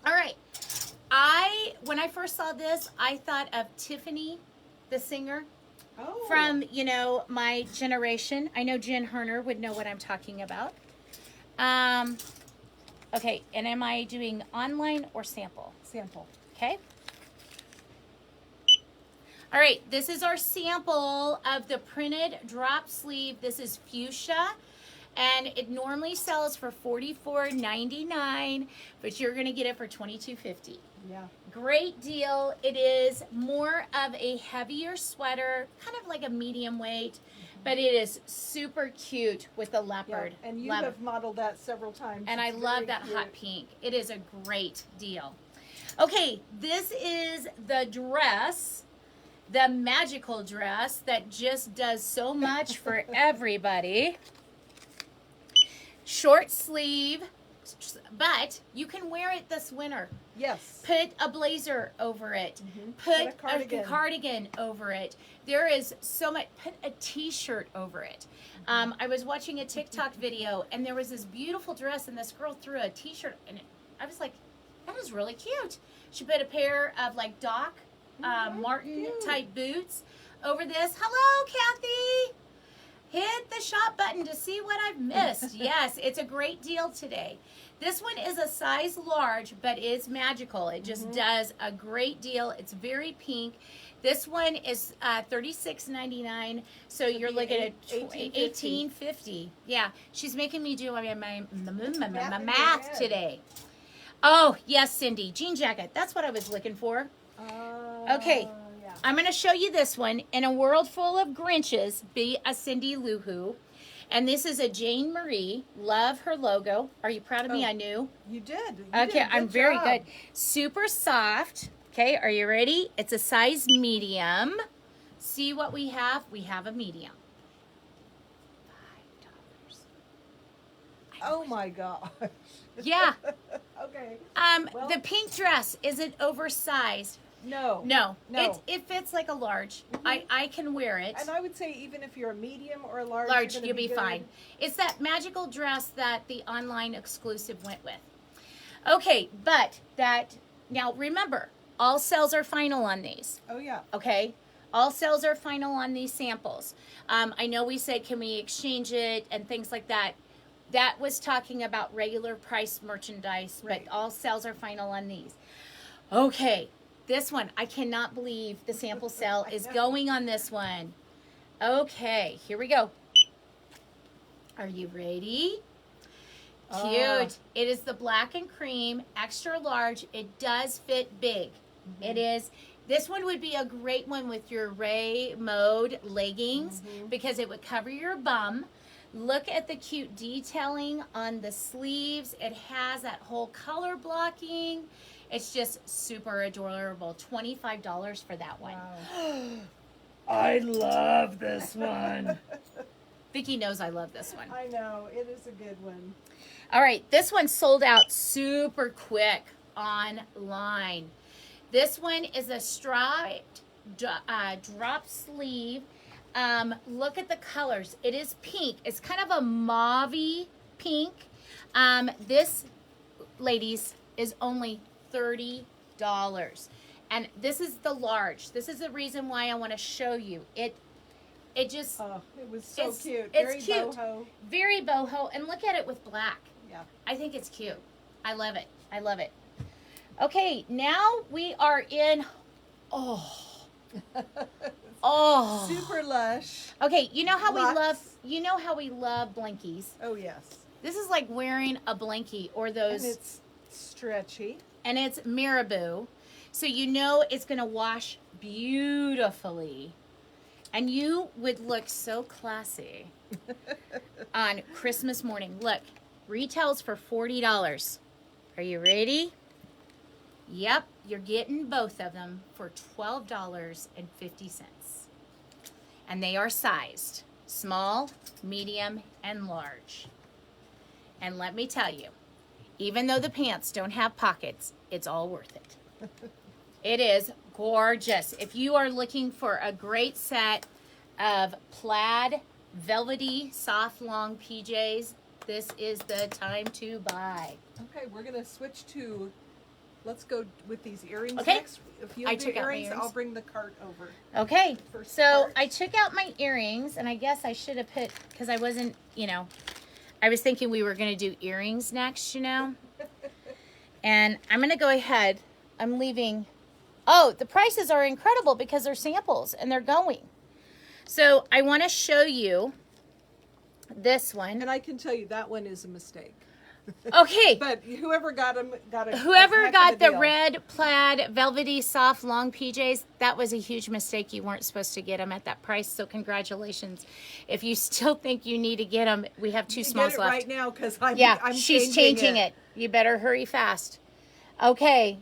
All right. When I first saw this, I thought of Tiffany, the singer. Oh. From, my generation. I know Jen Herner would know what I'm talking about. Okay, and am I doing online or sample? Sample. Okay. All right, this is our sample of the printed drop sleeve. This is fuchsia, and it normally sells for $44.99, but you're gonna get it for $22.50. Yeah. Great deal. It is more of a heavier sweater, kind of like a medium weight, but it is super cute with the leopard. Yeah. And you Love have it. modeled that several times. And I It's love very that cute. hot pink. It is a great deal. Okay, this is the dress, the magical dress that just does so much for everybody. Short sleeve, but you can wear it this winter. Yes. Put a blazer over it. Put Put a cardigan. over it. There is so much. Put a t-shirt over it. I was watching a TikTok video, and there was this beautiful dress, and this girl threw a t-shirt, and I was like, that is really cute. She put a pair of like Doc Martin cute. type boots over this. Hello, Kathy. Hit the shop button to see what I've missed. Yes, it's a great deal today. This one is a size large, but it's magical. It just does a great deal. It's very pink. This one is $36.99, so you're looking at $18.50. Yeah, she's making me do my math today. Oh, yes, Cindy. Jean jacket. That's what I was looking for. Okay. Yeah. I'm going to show you this one. In a world full of Grinches, be a Cindy Lou Who. And this is a Jane Marie. Love her logo. Are you proud of me? I knew. You did. You Okay, did. I'm Good very job. good. Super soft. Okay, are you ready? It's a size medium. See what we have? We have a medium. $5. Oh my gosh. Yeah. Okay. Well- The pink dress, is it oversized? No. No. No. It fits like a large. I can wear it. And I would say even if you're a medium or a large, Large, you're gonna you'll be good. fine. It's that magical dress that the online exclusive went with. Okay, but now remember, all sales are final on these. Oh yeah. Okay, all sales are final on these samples. I know we said, can we exchange it and things like that. That was talking about regular price merchandise, Right. but all sales are final on these. Okay, this one, I cannot believe the sample sale is going on this one. Okay, here we go. Are you ready? Cute. It is the black and cream, extra large. It does fit big. It is. This one would be a great one with your Ray mode leggings because it would cover your bum. Look at the cute detailing on the sleeves. It has that whole color blocking. It's just super adorable. $25 for that one. Wow. I love this one. Vicki knows I love this one. I know. It is a good one. All right, this one sold out super quick online. This one is a striped drop sleeve. Look at the colors. It is pink. It's kind of a mauve-y pink. This, ladies, is only $30. And this is the large. This is the reason why I want to show you. It just, Oh, it was so cute. It's Very cute. boho. Very boho. And look at it with black. Yeah. I think it's cute. I love it. I love it. Okay, now we are in, Super lush. Okay, you know how Luxe. we love blankies. Oh yes. This is like wearing a blankie or those, And it's stretchy. and it's marabou. So you know it's going to wash beautifully. And you would look so classy on Christmas morning. Look, retails for $40. Are you ready? Yep, you're getting both of them for $12.50. And they are sized. small, medium, and large. And let me tell you, even though the pants don't have pockets, it's all worth it. It is gorgeous. If you are looking for a great set of plaid, velvety, soft, long PJs, this is the time to buy. Okay, we're gonna switch to. Let's go with these earrings Okay. next. If you I do took out my earrings, earrings. I'll bring the cart over. Okay, First so part. I took out my earrings, and I guess I should have put, because I wasn't, I was thinking we were going to do earrings next, And I'm going to go ahead. I'm leaving. Oh, the prices are incredible because they're samples, and they're going. So I want to show you this one. And I can tell you that one is a mistake. Okay. But whoever got them got a Whoever heck got of a the deal. red plaid, velvety, soft, long PJs, that was a huge mistake. You weren't supposed to get them at that price, so congratulations. If you still think you need to get them, we have two smalls Get it left. right now because I'm she's changing it. You better hurry fast. Okay,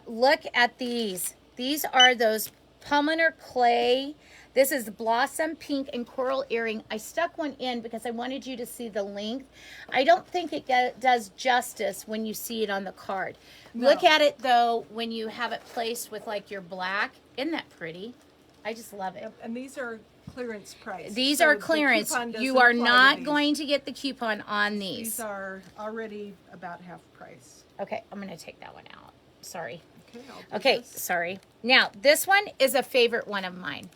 look at these. These are those Pulmonar clay. This is blossom pink and coral earring. I stuck one in because I wanted you to see the length. I don't think it does justice when you see it on the card. No. Look at it though when you have it placed with like your black. Isn't that pretty? I just love it. Yep, and these are clearance price. These so are the clearance. coupon doesn't You are apply to not these. going to get the coupon on these. These are already about half price. Okay, I'm going to take that one out. Sorry. Okay. I'll do Okay, this. sorry. Now, this one is a favorite one of mine.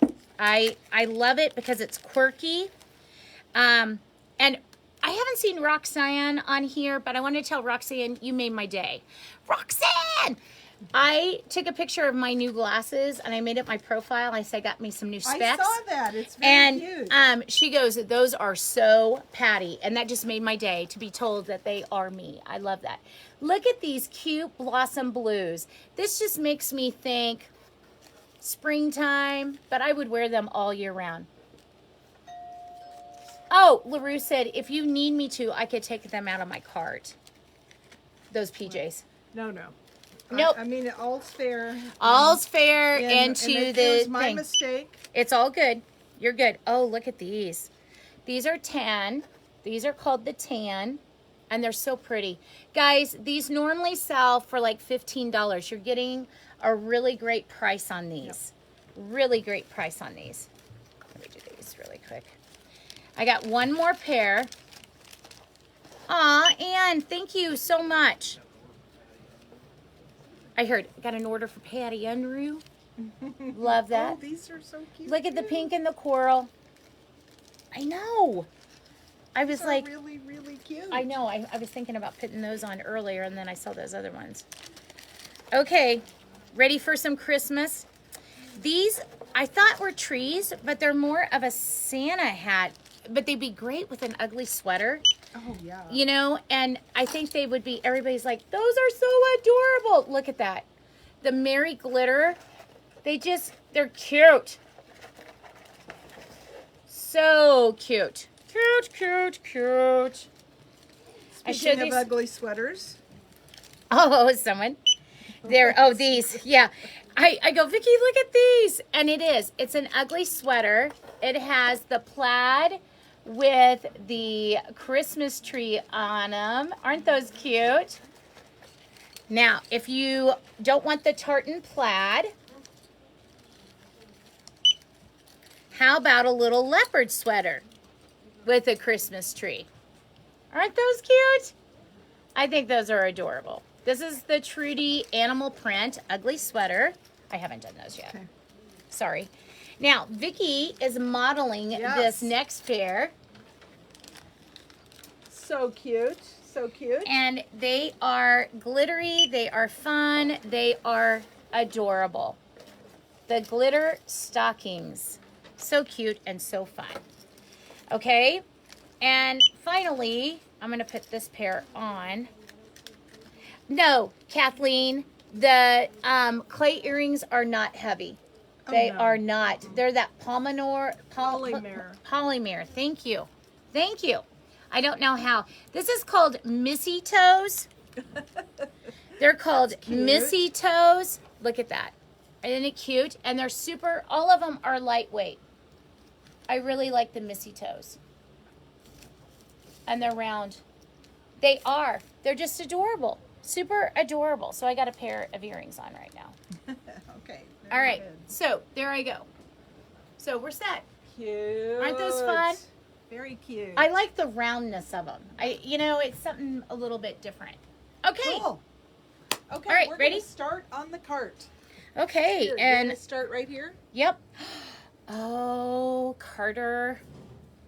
I love it because it's quirky. And I haven't seen Roxanne on here, but I want to tell Roxanne, you made my day. Roxanne! I took a picture of my new glasses and I made it my profile. I said, I got me some new specs. I saw that. It's very cute. And she goes, those are so Patty. And that just made my day to be told that they are me. I love that. Look at these cute blossom blues. This just makes me think springtime, but I would wear them all year round. Oh, LaRue said, if you need me to, I could take them out of my cart. Those PJs. No. Nope. I mean, all's fair. All's fair and into it the was my thing. mistake. It's all good. You're good. Oh, look at these. These are tan. These are called the tan. And they're so pretty. Guys, these normally sell for like $15. You're getting a really great price on these. Yep. Really great price on these. Let me do these really quick. I got one more pair. Aw, Ann, thank you so much. I heard, got an order for Patty Unruh. Love that. Oh, these are so cute. Look at the too. pink and the coral. I know. I was These are like, really, really cute. I know. I was thinking about putting those on earlier, and then I saw those other ones. Okay, ready for some Christmas? These, I thought were trees, but they're more of a Santa hat. But they'd be great with an ugly sweater. Oh, yeah. You know, and I think they would be, everybody's like, those are so adorable. Look at that. The Merry Glitter. They're cute. So cute. Cute. Speaking of ugly sweaters. Oh, someone. There. Oh, these. Yeah. I go, Vicki, look at these. And it is. It's an ugly sweater. It has the plaid with the Christmas tree on them. Aren't those cute? Now, if you don't want the tartan plaid, how about a little leopard sweater with a Christmas tree? Aren't those cute? I think those are adorable. This is the Trudy animal print ugly sweater. I haven't done those yet. Okay. Sorry. Now, Vicki is modeling this next pair. So cute. So cute. And they are glittery. They are fun. They are adorable. The glitter stockings. So cute and so fun. Okay. And finally, I'm going to put this pair on. No, Kathleen, the clay earrings are not heavy. They are not. They're that polymer. Thank you. Thank you. I don't know how. This is called Missy Toes. They're called Missy Toes. Look at that. Isn't it cute? And they're super, all of them are lightweight. I really like the Missy toes. And they're round. They are. They're just adorable. Super adorable. So I got a pair of earrings on right now. Okay. All right. Good. So there I go. So we're set. Cute. Aren't those fun? Very cute. I like the roundness of them. It's something a little bit different. Okay. Cool. Okay. All right, we're ready? Gonna start on the cart. Okay. Here, And you're gonna start right here. yep. Oh, Carter.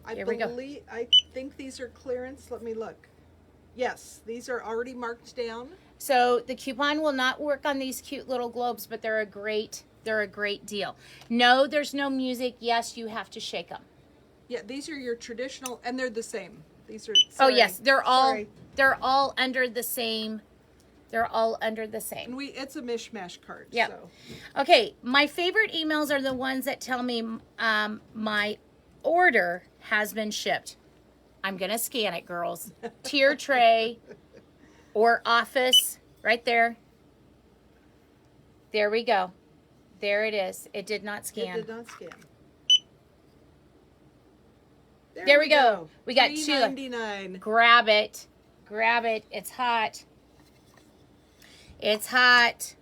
Here we go. I think these are clearance. Let me look. Yes, these are already marked down. So the coupon will not work on these cute little globes, but they're a great deal. No, there's no music. Yes, you have to shake them. Yeah, these are your traditional, and they're the same. These are. Oh Sorry. yes, they're Sorry. all under the same. They're all under the same. And it's a mishmash cart. Yeah. So. Okay, my favorite emails are the ones that tell me my order has been shipped. I'm gonna scan it, girls. Tier tray or office, right there. There we go. There it is. It did not scan. It did not scan. There we go. We got two. $3.99. Grab it. Grab it. It's hot. It's hot.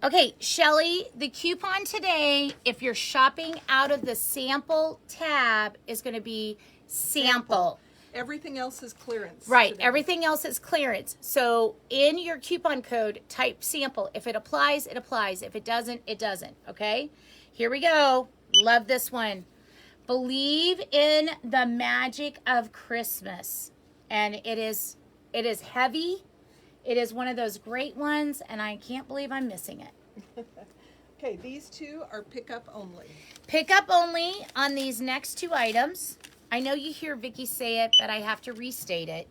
Okay, Shelly, the coupon today, if you're shopping out of the sample tab, is going to be sample. Everything else is clearance. Right. today. Everything else is clearance. So in your coupon code, type sample. If it applies, it applies. If it doesn't, it doesn't. Okay? Here we go. Love this one. Believe in the magic of Christmas. And it is heavy. It is one of those great ones, and I can't believe I'm missing it. Okay, these two are pickup only. Pickup only on these next two items. I know you hear Vicki say it, but I have to restate it.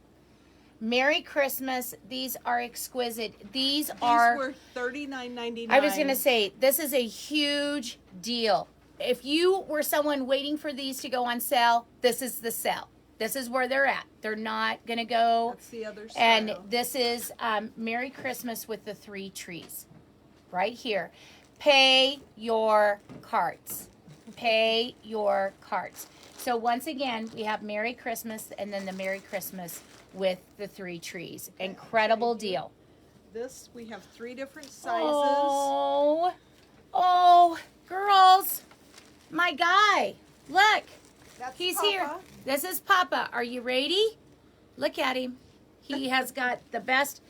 Merry Christmas. These are exquisite. These were $39.99. I was going to say, this is a huge deal. If you were someone waiting for these to go on sale, this is the sale. This is where they're at. They're not going to go. That's the other style. And this is Merry Christmas with the 3 trees. Right here. Pay your carts. Pay your carts. So once again, we have Merry Christmas and then the Merry Christmas with the 3 trees. Incredible deal. This, we have 3 different sizes. Oh, girls. My guy. Look. That's He's Papa. here. This is Papa. Are you ready? Look at him. He has got the best.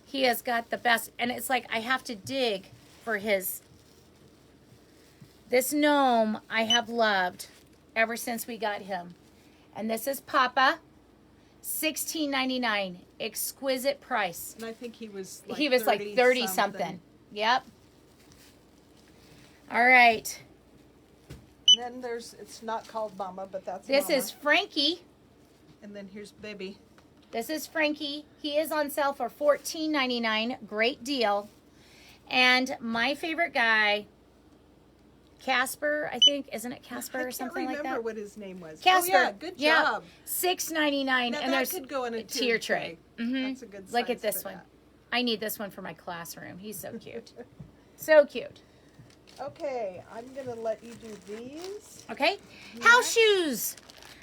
He has got the best. And it's like I have to dig for his. This gnome I have loved ever since we got him. And this is Papa. $16.99. Exquisite price. And I think he was like 30 something. Yep. All right. And then it's not called Mama, but that's This Mama. is Frankie. And then here's Baby. This is Frankie. He is on sale for $14.99. Great deal. And my favorite guy, Casper, I think. Isn't it Casper or something like that? I can't remember what his name was. Casper. Oh, yeah, good job. $6.99. Now And that there's could go in a tier tray. Mm-hmm. That's a good size. Look at this for one. that. I need this one for my classroom. He's so cute. So cute. Okay, I'm going to let you do these. Okay. House shoes.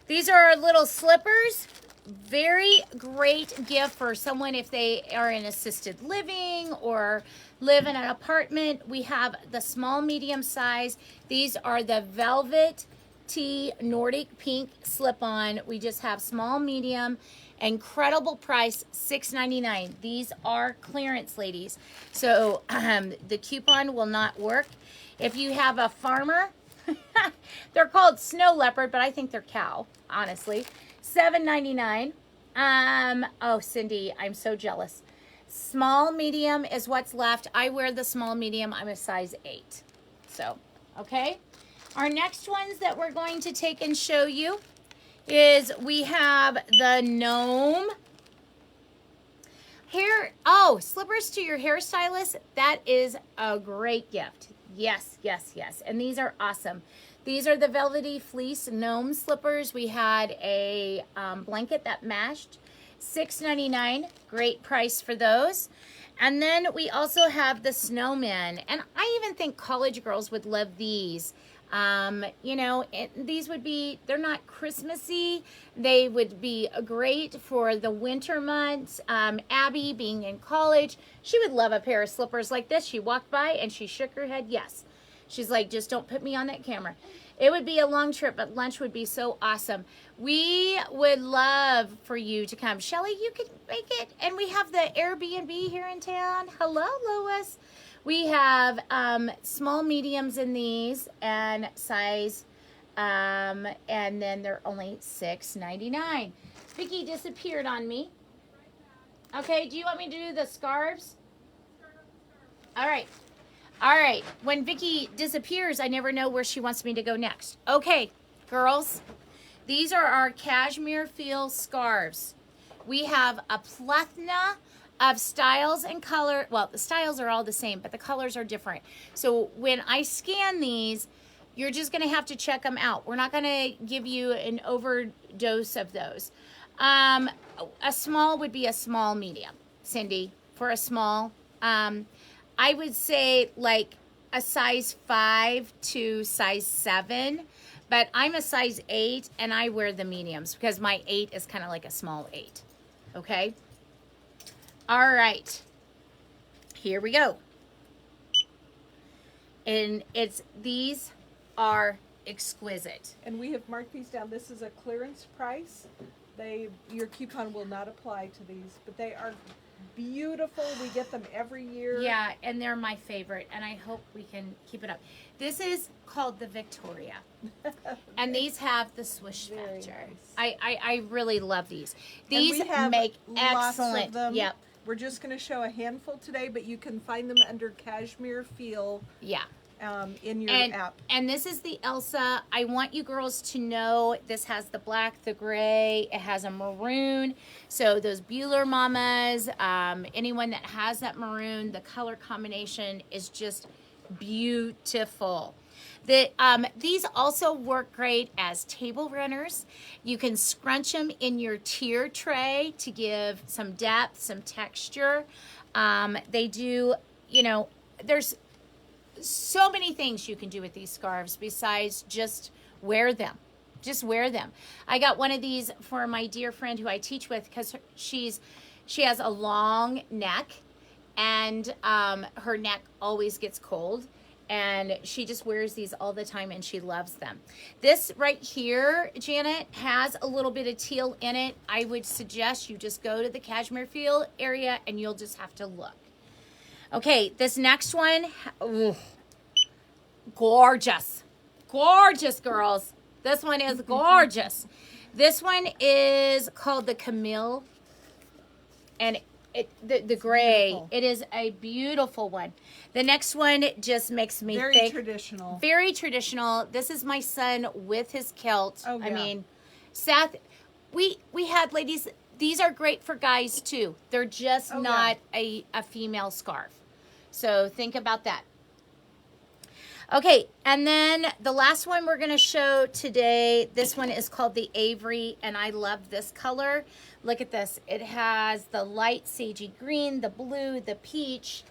These are little slippers. Very great gift for someone if they are in assisted living or live in an apartment. We have the small, medium size. These are the Velvet Tea Nordic Pink slip-on. We just have small, medium. Incredible price, $6.99. These are clearance, ladies. So the coupon will not work. If you have a farmer, they're called snow leopard, but I think they're cow, honestly. $7.99. Oh, Cindy, I'm so jealous. Small, medium is what's left. I wear the small, medium. I'm a size 8. So, okay. Our next ones that we're going to take and show you is we have the gnome. Slippers to your hairstylist. That is a great gift. Yes, yes, yes. And these are awesome. These are the velvety fleece gnome slippers. We had a blanket that matched. $6.99. Great price for those. And then we also have the snowman. And I even think college girls would love these. You know, these would be, they're not Christmassy. They would be great for the winter months. Abby, being in college, she would love a pair of slippers like this. She walked by and she shook her head yes. She's like, just don't put me on that camera. It would be a long trip, but lunch would be so awesome. We would love for you to come. Shelly, you can make it. And we have the Airbnb here in town. Hello, Lois. We have small mediums in these and size, and then they're only $6.99. Vicki disappeared on me. Okay, do you want me to do the scarves? All right. All right. When Vicki disappears, I never know where she wants me to go next. Okay, girls, these are our cashmere feel scarves. We have a plethora of styles and color. Well, the styles are all the same, but the colors are different. So when I scan these, you're just going to have to check them out. We're not going to give you an overdose of those. A small would be a small medium, Cindy, for a small. I would say like a size 5 to size 7, but I'm a size 8 and I wear the mediums because my 8 is kind of like a small 8. Okay. All right, here we go. And these are exquisite. And we have marked these down. This is a clearance price. Your coupon will not apply to these, but they are beautiful. We get them every year. Yeah, and they're my favorite, and I hope we can keep it up. This is called the Victoria, and these have the swoosh factor. Nice. I really love these. These make excellent. Of them. Yep. We're just going to show a handful today, but you can find them under Cashmere Feel. Yeah. In your app. And this is the Elsa. I want you girls to know this has the black, the gray, it has a maroon. So those Bueller mamas, anyone that has that maroon, the color combination is just beautiful. These also work great as table runners. You can scrunch them in your tier tray to give some depth, some texture. They do, you know, there's so many things you can do with these scarves besides just wear them. Just wear them. I got one of these for my dear friend who I teach with because she has a long neck and her neck always gets cold. And she just wears these all the time and she loves them. This right here, Janet, has a little bit of teal in it. I would suggest you just go to the Cashmere Feel area and you'll just have to look. Okay, this next one, ooh, gorgeous. Gorgeous, girls. This one is gorgeous. This one is called the Camille. And the gray, beautiful. It is a beautiful one. The next one just makes me very think. Very traditional. Very traditional. This is my son with his kilt. Oh, yeah. I mean, Seth, we had ladies, these are great for guys too. They're just not a female scarf. So think about that. Okay, and then the last one we're going to show today, this one is called the Avery, and I love this color. Look at this. It has the light sagey green, the blue, the peach.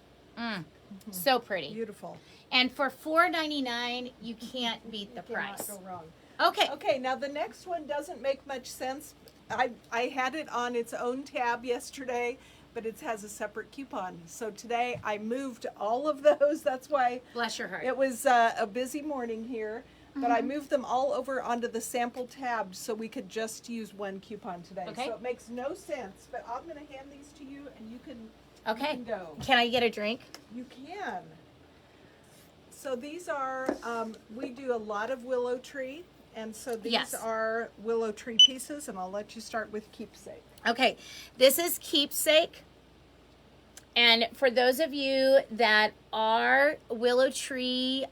So pretty. Beautiful. And for $4.99, you can't beat the price. Cannot go wrong. Okay. Okay, now the next one doesn't make much sense. I had it on its own tab yesterday, but it has a separate coupon. So today I moved all of those. That's why. Bless your heart. It was a busy morning here, but I moved them all over onto the sample tab so we could just use one coupon today. Okay. So it makes no sense, but I'm going to hand these to you and you can, okay. you can go. Can I get a drink? You can. So these are, we do a lot of willow tree. And so these are willow tree pieces, and I'll let you start with Keepsake. Okay, this is Keepsake. And for those of you that are Willow Tree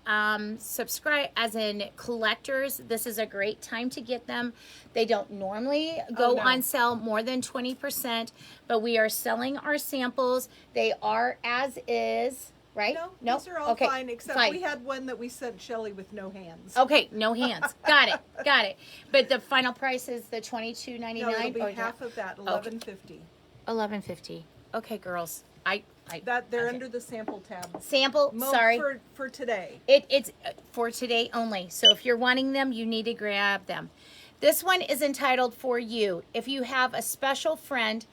subscribe, as in collectors, this is a great time to get them. They don't normally go on sale more than 20%, but we are selling our samples. They are as is. Right? No, these are all fine, except we had one that we sent Shelly with no hands. Okay, no hands. Got it. Got it. But the final price is the $22.99. No, it'll be half of that, $11.50. $11.50. Okay, girls. I They're okay. under the sample tab. Sample, sorry. For today. It's for today only. So if you're wanting them, you need to grab them. This one is entitled For You. If you have a special friend,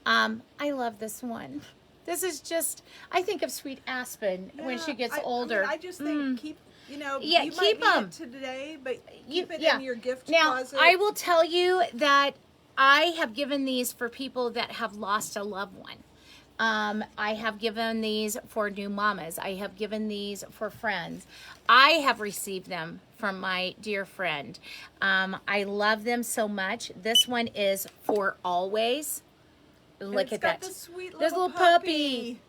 I love this one. This is just, I think of Sweet Aspen when she gets older. I just think keep, you keep might them need it today, but keep it in your gift now, closet. I will tell you that I have given these for people that have lost a loved one. I have given these for new mamas. I have given these for friends. I have received them from my dear friend. I love them so much. This one is for always. Look at that. The sweet little puppy.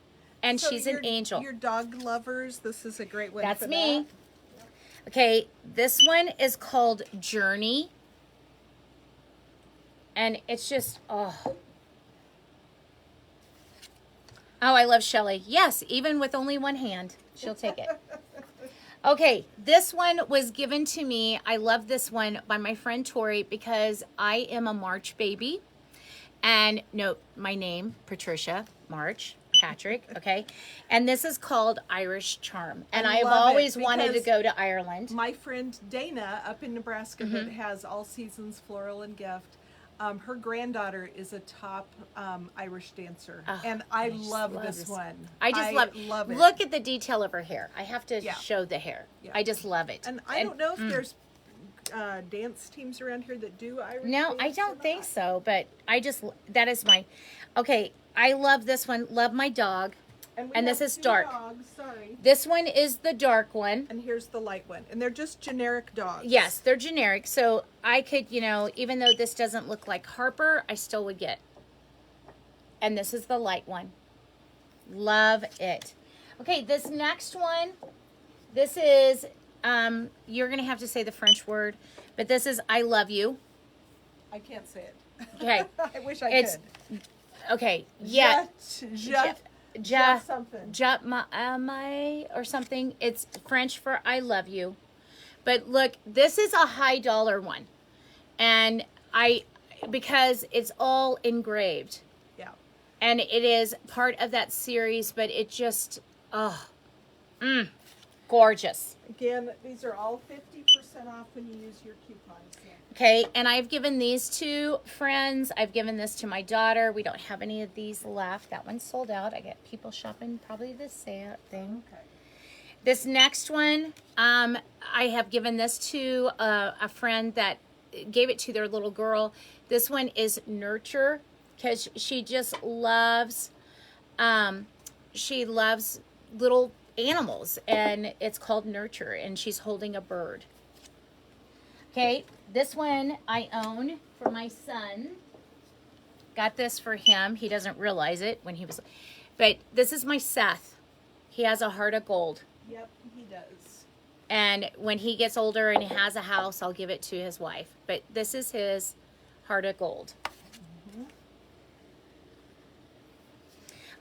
And so she's an angel. Your dog lovers, this is a great one. That's me. Okay, this one is called Journey. And it's just, oh, I love Shelly. Yes, even with only one hand, she'll take it. Okay, this one was given to me. I love this one by my friend Tori because I am a March baby. And note my name, Patricia March Patrick, okay? And this is called Irish Charm. And I've always wanted to go to Ireland. My friend Dana up in Nebraska that has All Seasons Floral and Gift, her granddaughter is a top Irish dancer. Oh, and I love this one. I just love it. Look at the detail of her hair. I have to show the hair. Yeah. I just love it. And I don't know if there's dance teams around here that do Irish No, I don't think so, but that is my, okay, I love this one. Love my dog. And this is dark. Dogs, sorry. This one is the dark one. And here's the light one. And they're just generic dogs. Yes, they're generic. So I could, even though this doesn't look like Harper, I still would get. And this is the light one. Love it. Okay, this next one, this is, you're going to have to say the French word, but this is I love you. I can't say it. Okay. I wish I could. Okay, yeah. Something. Or something. It's French for I love you. But look, this is a high dollar one. And because it's all engraved. Yeah. And it is part of that series, but it just, gorgeous. Again, these are all 50% off when you use your coupons. Yeah. Okay, and I've given these to friends. I've given this to my daughter. We don't have any of these left. That one's sold out. I get people shopping probably the same thing. Okay. This next one, I have given this to a friend that gave it to their little girl. This one is Nurture because she just loves, little animals, and it's called Nurture, and she's holding a bird. Okay, this one I own for my son. Got this for him. He doesn't realize it when he was, but this is my Seth. He has a heart of gold. Yep, he does. And when he gets older and he has a house, I'll give it to his wife. But this is his heart of gold.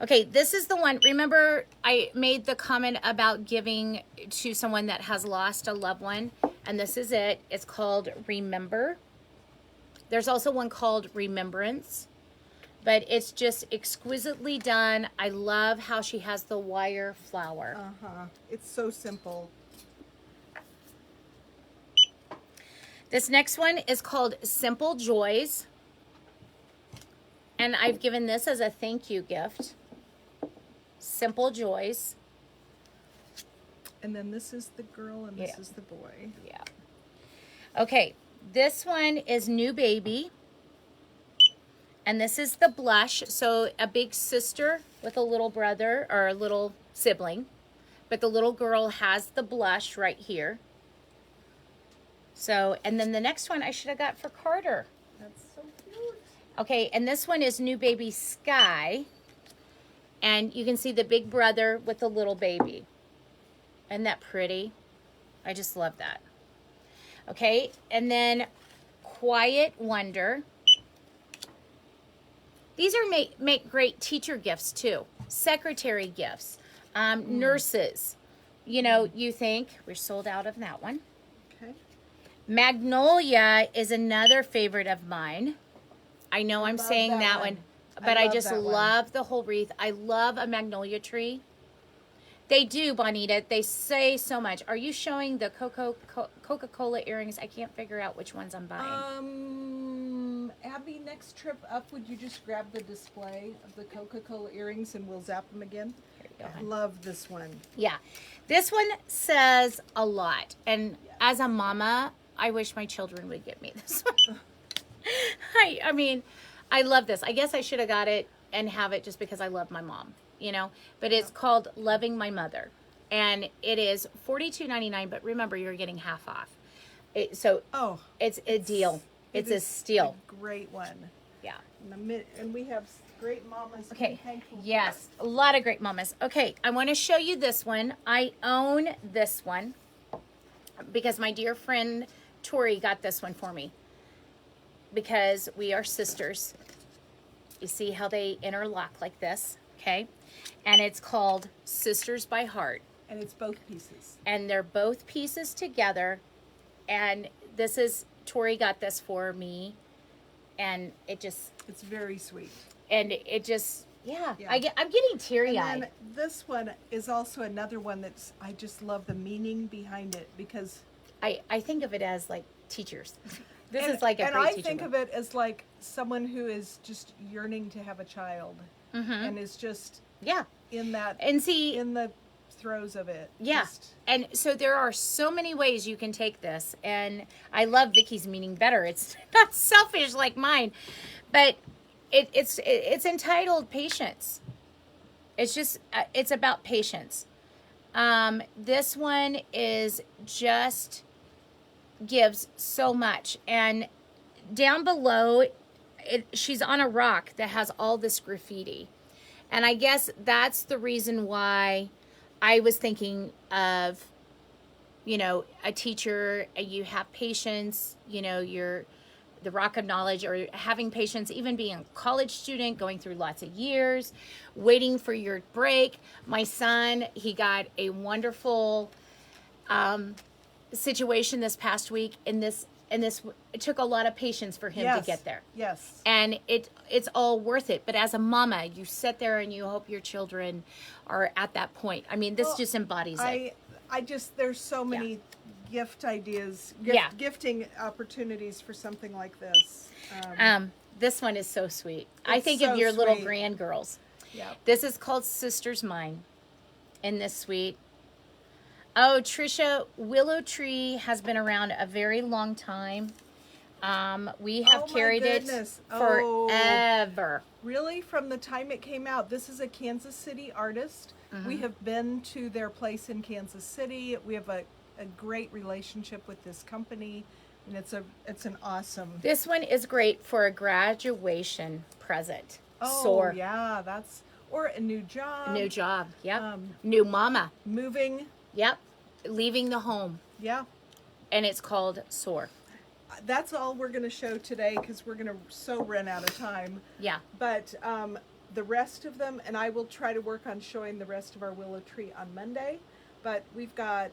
Okay, this is the one. Remember, I made the comment about giving to someone that has lost a loved one, and this is it. It's called Remember. There's also one called Remembrance, but it's just exquisitely done. I love how she has the wire flower. It's so simple. This next one is called Simple Joys, and I've given this as a thank you gift. Simple Joys. And then this is the girl and this is the boy. Yeah. Okay, this one is New Baby. And this is the blush. So a big sister with a little brother or a little sibling. But the little girl has the blush right here. So, and then the next one I should have got for Carter. That's so cute. Okay, and this one is New Baby Sky. And you can see the big brother with the little baby. Isn't that pretty? I just love that. Okay, and then Quiet Wonder. These are make great teacher gifts too. Secretary gifts. Nurses. You think we're sold out of that one. Okay. Magnolia is another favorite of mine. I know I'm saying that one but I love just that one. love the whole wreath. I love a magnolia tree. They do, Bonita. They say so much. Are you showing the Coca-Cola earrings? I can't figure out which ones I'm buying. Abby, next trip up, would you just grab the display of the Coca-Cola earrings and we'll zap them again? Here you go, I hon. love this one. Yeah. This one says a lot. And as a mama, I wish my children would get me this one. I mean, I love this. I guess I should have got it and have it just because I love my mom, you know. But it's called Loving My Mother. And it is $42.99, but remember, you're getting half off. Oh, It's a deal. It's a is steal. a great one. Yeah. And we have great mamas. to be Okay. thankful for. Yes. A lot of great mamas. Okay. I want to show you this one. I own this one because my dear friend Tori got this one for me because we are sisters. You see how they interlock like this? Okay. And it's called Sisters by Heart. And it's both pieces. And they're both pieces together. And this is, Tori got this for me. And it just, It's very sweet. and it just, yeah. Yeah. I'm getting teary eyed. And then this one is also another one that's, I just love the meaning behind it because I think of it as like teachers. This and, is like a and great I teacher think book. of it as like someone who is just yearning to have a child and is just Yeah. in that And see, in the throes of it. yeah. Just- And so there are so many ways you can take this. And I love Vicky's meaning better. It's not selfish like mine, but it's entitled Patience. It's just, it's about patience. This one is just gives so much. And down below, she's on a rock that has all this graffiti. And I guess that's the reason why I was thinking of, you know, a teacher, you have patience, you know, you're the rock of knowledge, or having patience, even being a college student, going through lots of years, waiting for your break. My son, he got a wonderful situation this past week, and this it took a lot of patience for him yes. to get there. Yes. And it's all worth it. But as a mama, you sit there and you hope your children are at that point. I mean, this Well, just embodies it. I just there's so many gift ideas, Yeah. gifting opportunities for something like this. This one is so sweet. I It's think so of your little sweet. grand girls. Yeah. This is called Sister's Mine. Isn't this sweet? Oh, Trisha, Willow Tree has been around a very long time. We have Oh, my carried it goodness. Oh. forever. Really, from the time it came out, this is a Kansas City artist. We have been to their place in Kansas City. We have a great relationship with this company, and it's an awesome. This one is great for a graduation present. Oh Soar. yeah, or a new job. New job. Yep. Um, New mama. Moving. Yep. Leaving the home. Yeah. And it's called Soar. That's all we're going to show today because we're going to so run out of time. Yeah. But the rest of them, and I will try to work on showing the rest of our willow tree on Monday. But we've got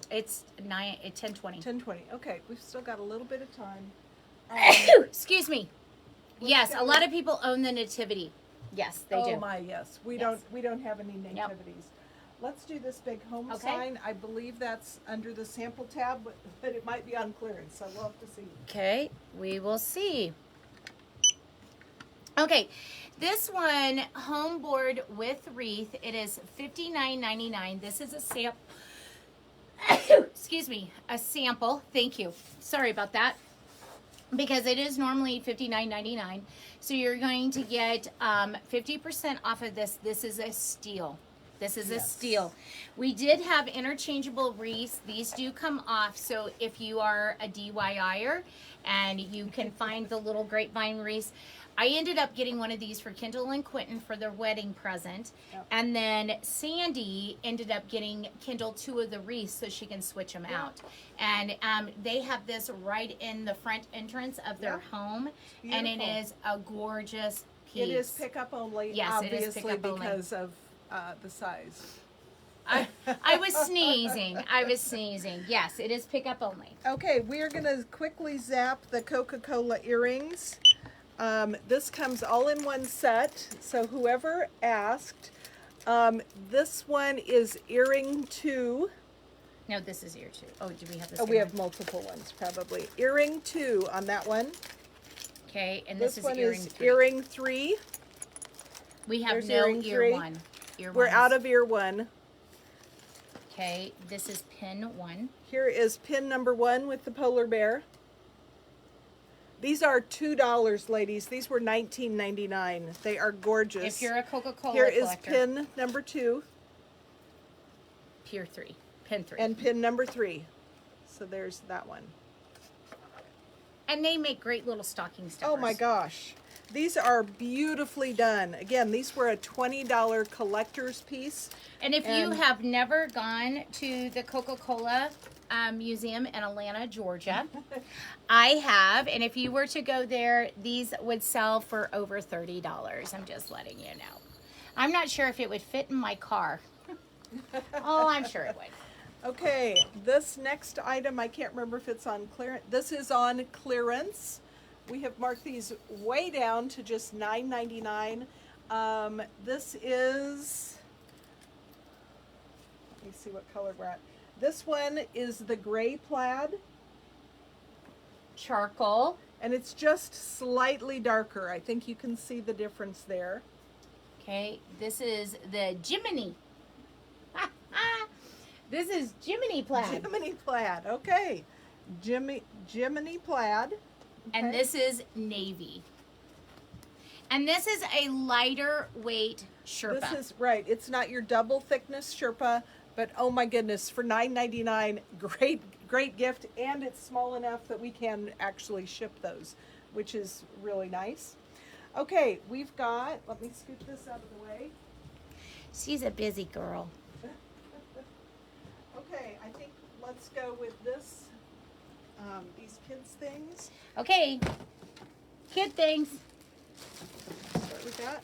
It's 10:20. 10:20. Okay, we've still got a little bit of time. Excuse me. Yes, a lot of people own the nativity. Yes, they do. Oh my, yes. We Yes. don't have any nativities. Let's do this big home Okay. sign. I believe that's under the sample tab, but it might be on clearance, so we'll have to see. Okay, we will see. Okay, this one, home board with wreath, it is $59.99. This is a sample. Excuse me, a sample. Thank you. Sorry about that. Because it is normally $59.99. So you're going to get 50% off of this. This is a steal. This is a Yes. steal. We did have interchangeable wreaths. These do come off. So if you are a DIYer and you can find the little grapevine wreaths, I ended up getting one of these for Kendall and Quentin for their wedding present. Yep. And then Sandy ended up getting Kendall 2 of the wreaths so she can switch them Yeah. out. And they have this right in the front entrance of their Yeah. home. And it Beautiful. is a gorgeous piece. It is pickup only, Yes, it is obviously, pickup only. because of the size. I was sneezing. I was sneezing. Yes, it is pickup only. Okay, we are going to quickly zap the Coca-Cola earrings. This comes all in one set. So whoever asked, this one is earring 2. No, this is ear 2. Oh, do we have this? Oh, we have multiple ones probably. Earring 2 on that one. Okay, and this is one earring is 3. earring 3. We have There's no earring ear 3. 1. Ear We're 1 out is- of ear 1. Okay, this is pin 1. Here is pin number 1 with the polar bear. These are $2, ladies. These were $19.99. They are gorgeous. If you're a Coca-Cola Here is collector, pin number 2 pin 3. and pin number 3. So there's that one. And they make great little stocking stuffers. Oh my gosh. These are beautifully done. Again, these were a $20 collector's piece. And if you And- have never gone to the Coca-Cola Museum in Atlanta, Georgia, I have. And if you were to go there, these would sell for over $30. I'm just letting you know. I'm not sure if it would fit in my car. Oh, I'm sure it would. Okay, this next item, I can't remember if it's on clearance. This is on clearance. We have marked these way down to just $9.99. This is, let me see what color we're at. This one is the gray plaid, Charcoal. and it's just slightly darker. I think you can see the difference there. Okay, this is the Jiminy. This is Jiminy plaid. Jiminy plaid, okay. Jiminy plaid. And Okay. this is navy. And this is a lighter weight Sherpa. This is right. It's not your double thickness Sherpa, but oh my goodness, for $9.99, great gift, and it's small enough that we can actually ship those, which is really nice. Okay, we've got. Let me scoot this out of the way. She's a busy girl. Okay, I think let's go with this. These kids things. Okay, kid things. Start with that.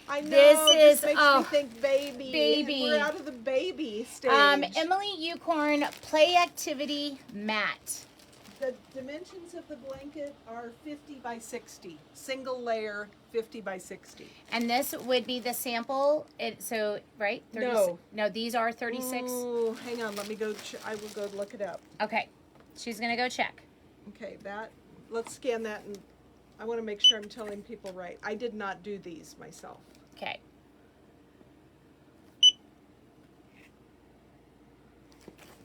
I know This is- makes oh, me think baby. baby. We're out of the baby stage. Emily Ucorn Play Activity Mat. The dimensions of the blanket are 50 by 60. Single layer, 50 by 60. And this would be the sample. Right? 36 No. No, these are 36. Ooh, hang on, let me go. I will go look it up. Okay. She's going to go check. Okay, let's scan that, and I want to make sure I'm telling people right. I did not do these myself. Okay.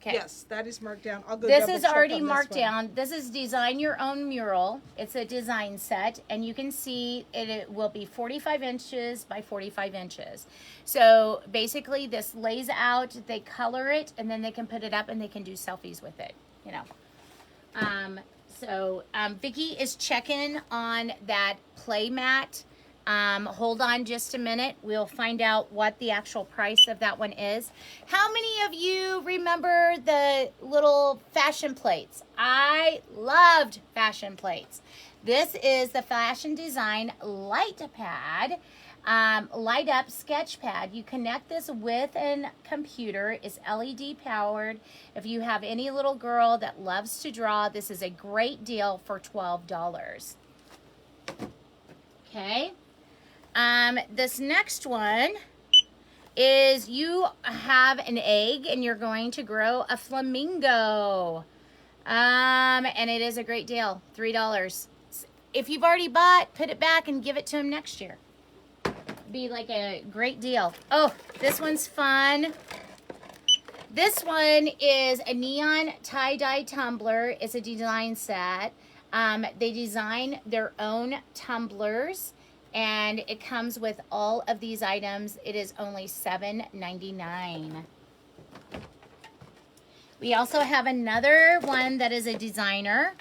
Okay. Yes, that is marked down. I'll go This double is check already on this marked one. down. This is Design Your Own Mural. It's a design set, and you can see it will be 45 inches by 45 inches. So basically, this lays out, they color it, and then they can put it up and they can do selfies with it, you know. Vicki is checking on that play mat. Hold on just a minute. We'll find out what the actual price of that one is. How many of you remember the little fashion plates? I loved fashion plates. This is the Fashion Design Light Pad, light up sketch pad. You connect this with a computer. It's LED powered. If you have any little girl that loves to draw, this is a great deal for $12. Okay. This next one is you have an egg and you're going to grow a flamingo. And it is a great deal, $3. If you've already bought, put it back and give it to him next year. Be like a great deal. Oh, this one's fun. This one is a neon tie-dye tumbler. It's a design set. They design their own tumblers. And it comes with all of these items. It is only $7.99. We also have another one that is a designer.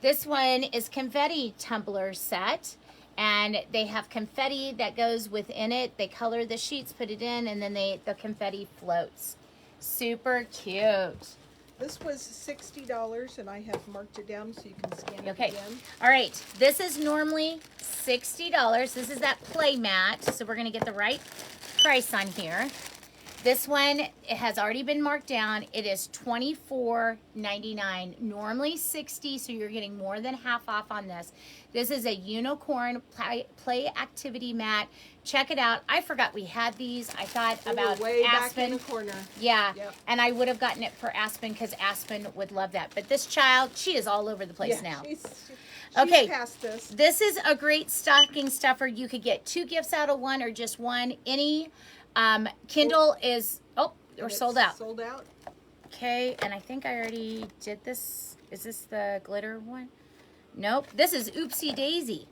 This one is confetti tumbler set. And they have confetti that goes within it. They color the sheets, put it in, and then the confetti floats. Super cute. This was $60, and I have marked it down so you can scan it Okay. again. All right. This is normally $60. This is that play mat. So we're going to get the right price on here. This one, it has already been marked down. It is $24.99. Normally $60, so you're getting more than half off on this. This is a unicorn play activity mat. Check it out. I forgot we had these. I thought They were about way back Aspen. in the corner. Yeah, Yep. and I would have gotten it for Aspen because Aspen would love that. But this child, she is all over the place now. She's Okay. past this. This is a great stocking stuffer. You could get 2 gifts out of one or just one. Any Kindle is, we're sold out. Sold out. Okay, and I think I already did this. Is this the glitter one? Nope. This is Oopsie Daisy.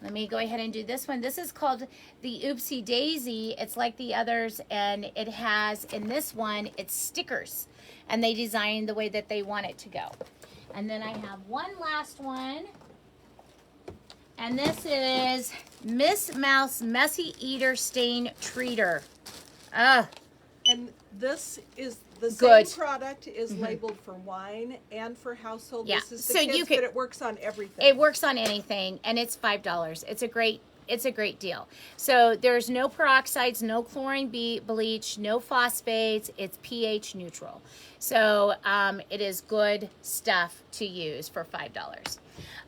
Let me go ahead and do this one. This is called the Oopsie Daisy. It's like the others, and it has, in this one, it's stickers. And they designed the way that they want it to go. And then I have one last one. And this is Miss Mouse Messy Eater Stain Treater. And this is the Good. same product is labeled for wine and for household. Yeah. This is the So kids, you could- but it works on everything. It works on anything, and it's $5. It's a great deal. So there's no peroxides, no chlorine bleach, no phosphates. It's pH neutral. So it is good stuff to use for $5.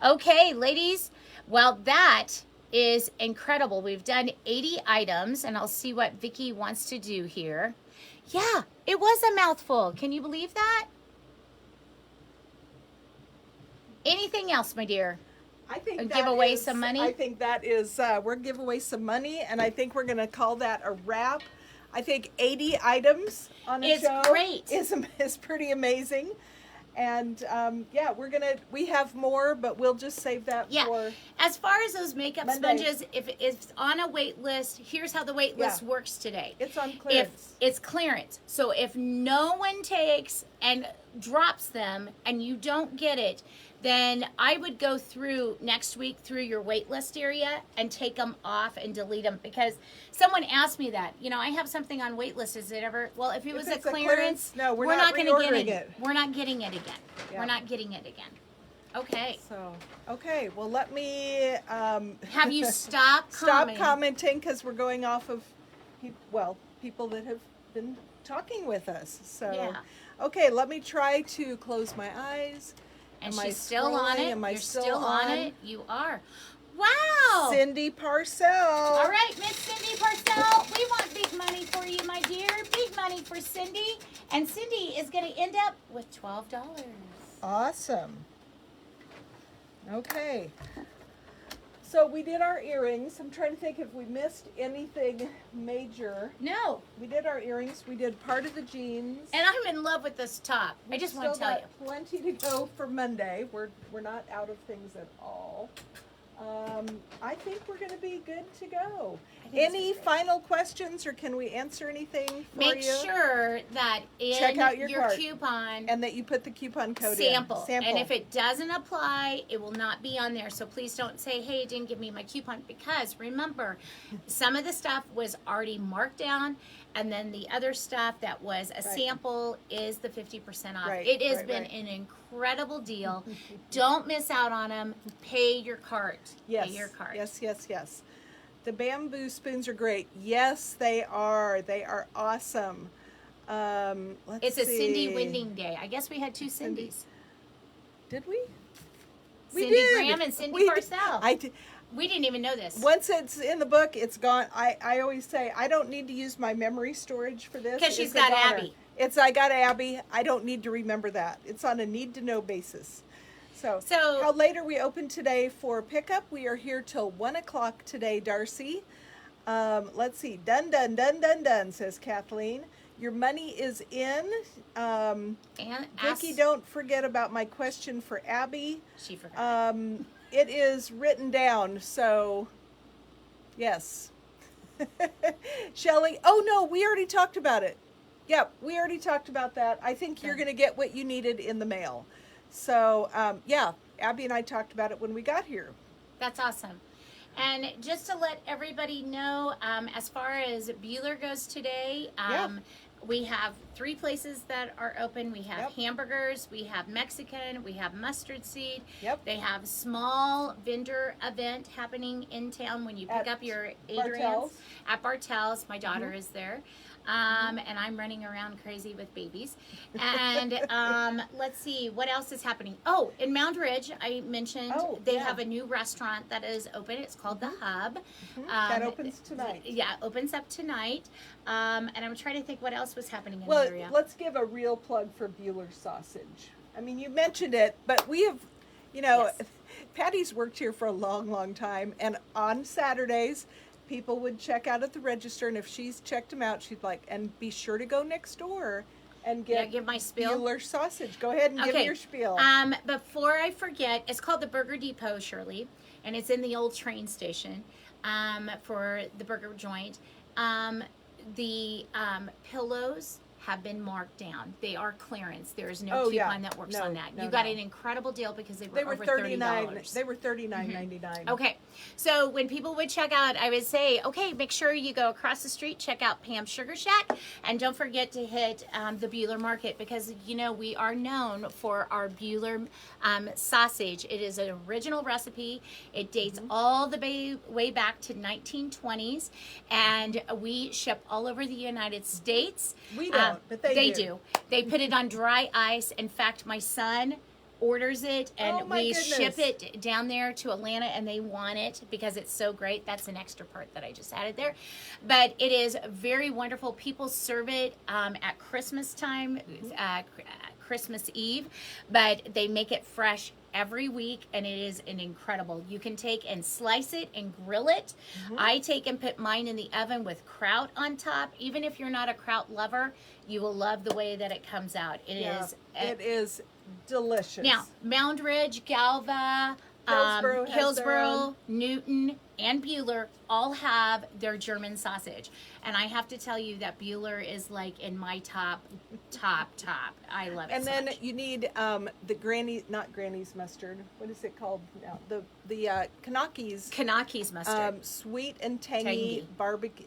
Okay, ladies. Well, that is incredible. We've done 80 items, and I'll see what Vicki wants to do here. Yeah, it was a mouthful. Can you believe that? Anything else, my dear? I think Give that away is- some money? I think that is we're give away some money, and I think we're going to call that a wrap. I think 80 items on a It's show great. is pretty amazing. And yeah, we have more, but we'll just save that Yeah. for As far as those makeup Monday. sponges, if it's on a wait list, here's how the wait list Yeah. works today. it's on If clearance. it's clearance. So if no one takes and drops them and you don't get it, then I would go through next week through your wait list area and take them off and delete them, because someone asked me that. You know, I have something on wait list. Is it ever? Well, if it was a it's a clearance, clearance, no, we're not not going to get reordering it. it. We're not getting it again. Yeah. We're not getting it again. Okay. So okay, well let me Have you stopped stop commenting? commenting because we're going off of people that have been talking with us. So Yeah. okay, let me try to close my eyes. And Am I she's still on scrolling? it. Am I You're still still on on? it. You are. Wow. Cindy Parcell. All right, Miss Cindy Parcell, we want big money for you, my dear. Big money for Cindy. And Cindy is going to end up with $12. Awesome. Okay. So we did our earrings. I'm trying to think if we missed anything major. No. We did our earrings. We did part of the jeans. And I'm in love with this top. I just want to Still tell you. got plenty to go for Monday. We're not out of things at all. I think we're going to be good to go. I think Any this is great. final questions, or can we answer anything for Make you? sure that in Check out your cart. coupon And that you put the coupon code sample. in. And if it doesn't apply, it will not be on there. So please don't say, hey, it didn't give me my coupon, because remember, some of the stuff was already marked down, and then the other stuff that was a sample is the 50% off. Right, It has right, been right. an incredible deal. Don't miss out on them. Pay your cart. Yes. Pay your cart. Yes, yes, yes. The bamboo spoons are great. Yes, they are. They are awesome. Let's It's a Cindy see. Winding Day. I guess we had two Cindys. Did we? Cindy Graham and Cindy We- Parcell. I did. We didn't even know this. Once it's in the book, it's gone. I always say I don't need to use my memory storage for this. 'Cause she's It's a got goner. Abby. I got Abby. I don't need to remember that. It's on a need to know basis. So how late are we open today for pickup? We are here till 1 o'clock today, Darcy. Let's see. Done, says Kathleen. Your money is in. And Vicki, don't forget about my question for Abby. She forgot. It is written down, so yes. Shelley, oh no, we already talked about it. Yep, we already talked about that. I think you're going to get what you needed in the mail. So, yeah, Abby and I talked about it when we got here. That's awesome. And just to let everybody know, as far as Bueller goes today, Yeah. We have 3 places that are open. We have Yep. hamburgers, we have Mexican, we have mustard seed. Yep. They have small vendor event happening in town when you pick At up your Bartell's. Adrian's at Bartell's. My daughter is there. And I'm running around crazy with babies. And let's see, what else is happening? Oh, in Mound Ridge, I mentioned they have a new restaurant that is open. It's called The Hub. That opens tonight. Yeah, opens up tonight. And I'm trying to think what else was happening in Well, the area. let's give a real plug for Bueller Sausage. I mean, you mentioned it, but we have, you know, Yes. Patty's worked here for a long, long time, and on Saturdays, people would check out at the register, and if she's checked them out, she'd like, and be sure to go next door and get give my spiel. Bueller Sausage. Go ahead and give your spiel. Before I forget, it's called the Burger Depot, Shirley, and it's in the old train station for the burger joint. The pillows have been marked down. They are clearance. There is no coupon that works on that. You got an incredible deal because they were over $30. They were $39.99. Okay, so when people would check out, I would say, okay, make sure you go across the street, check out Pam's Sugar Shack, and don't forget to hit the Bueller Market because, you know, we are known for our Bueller sausage. It is an original recipe. It dates all the way back to 1920s, and we ship all over the United States. We don't, but they do. They put it on dry ice. In fact, my son orders it and we ship it down there to Atlanta and they want it because it's so great. That's an extra part that I just added there. But it is very wonderful. People serve it at Christmas time, Christmas Eve, but they make it fresh every week and it is an incredible. You can take and slice it and grill it. I take and put mine in the oven with kraut on top. Even if you're not a kraut lover, you will love the way that it comes out. It is delicious. Now, Mound Ridge, Galva, Hillsboro, Newton, and Bueller all have their German sausage. And I have to tell you that Bueller is like in my top. I love it and so then much. you need the not Granny's mustard. What is it called now? The Kanaki's mustard. Sweet and tangy. Barbecue.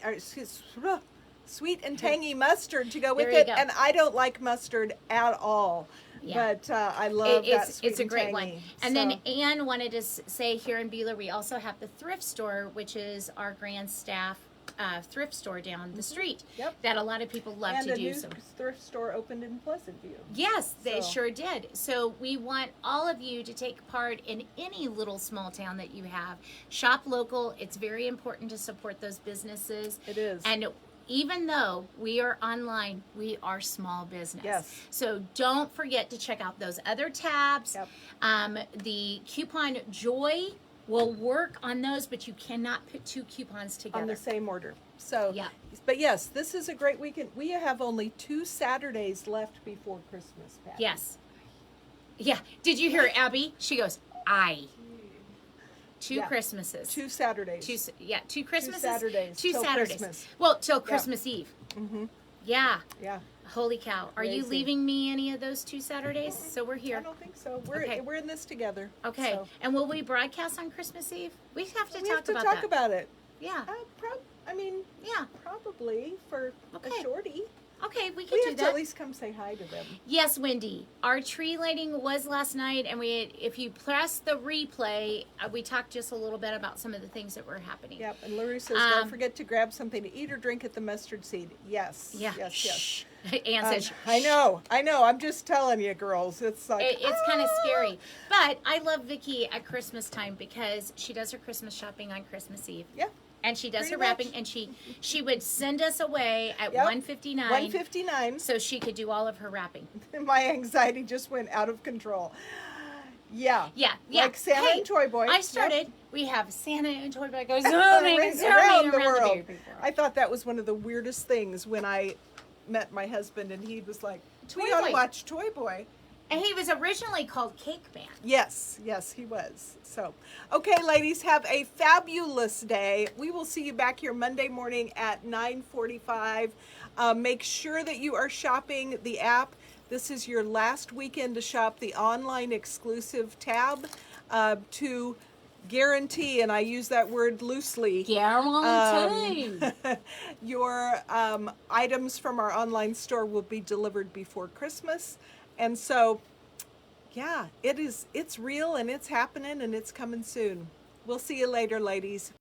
Sweet and Mm-hmm. tangy mustard to go with There you it. go. And I don't like mustard at all. Yeah. But I love that sweet It's a and great tangy. one. And then Anne wanted to say here in Bueller, we also have the thrift store, which is our grand staff thrift store down the street. Yep. That a lot of people love and to a do. new thrift store opened in Pleasant View. Yes, they So. sure did. So we want all of you to take part in any little small town that you have. Shop local. It's very important to support those businesses. It is. And even though we are online, we are small business. Yes. So don't forget to check out those other tabs. Yep. The coupon Joy will work on those, but you cannot put 2 coupons together. On the same order. So, Yeah. But yes, this is a great weekend. We have only 2 Saturdays left before Christmas, Pat. Yes. Yeah. Did you hear Abby? She goes, Two Yeah. Christmases. 2 Saturdays. 2 Christmases. Saturdays 2 till Saturdays. Christmas. Well, till Christmas Eve. Mm-hmm. Yeah. Yeah. Holy cow. Are you Crazy. leaving me any of those 2 Saturdays? So we're I here. don't think so. We're Okay. we're in this together. Okay. So. And will we broadcast on Christmas Eve? We have to We talk have to about talk that. about it. Yeah. I mean, Yeah. probably for Okay. a shorty. Okay, we can We do have to that. at least come say hi to them. Yes, Wendy. Our tree lighting was last night, and if you press the replay, we talked just a little bit about some of the things that were happening. Yep. And Larry says, don't forget to grab something to eat or drink at the mustard seed. Yes. Yeah. Yes. Shh. Ann said, "Shh." I know. I'm just telling you, girls. It's like It's kind of scary. But I love Vicki at Christmas time because she does her Christmas shopping on Christmas Eve. Yeah. And she does Pretty her wrapping, much. and she would send us away at Yep. 1:59. 1:59. So she could do all of her wrapping. My anxiety just went out of control. Yeah. Yeah. Like Santa Hey, and Toy Boy. I Yep. started. We have Santa and Toy Boy goes Around zooming the world. baby world. I thought that was one of the weirdest things when I met my husband and he was like, Toy we ought to Boy. watch Toy Boy. And he was originally called Cake Man. Yes, he was. So, okay, ladies, have a fabulous day. We will see you back here Monday morning at 9:45. Make sure that you are shopping the app. This is your last weekend to shop the online exclusive tab to guarantee, and I use that word loosely, Guarantee. your items from our online store will be delivered before Christmas. And so, yeah, it's real and it's happening and it's coming soon. We'll see you later, ladies.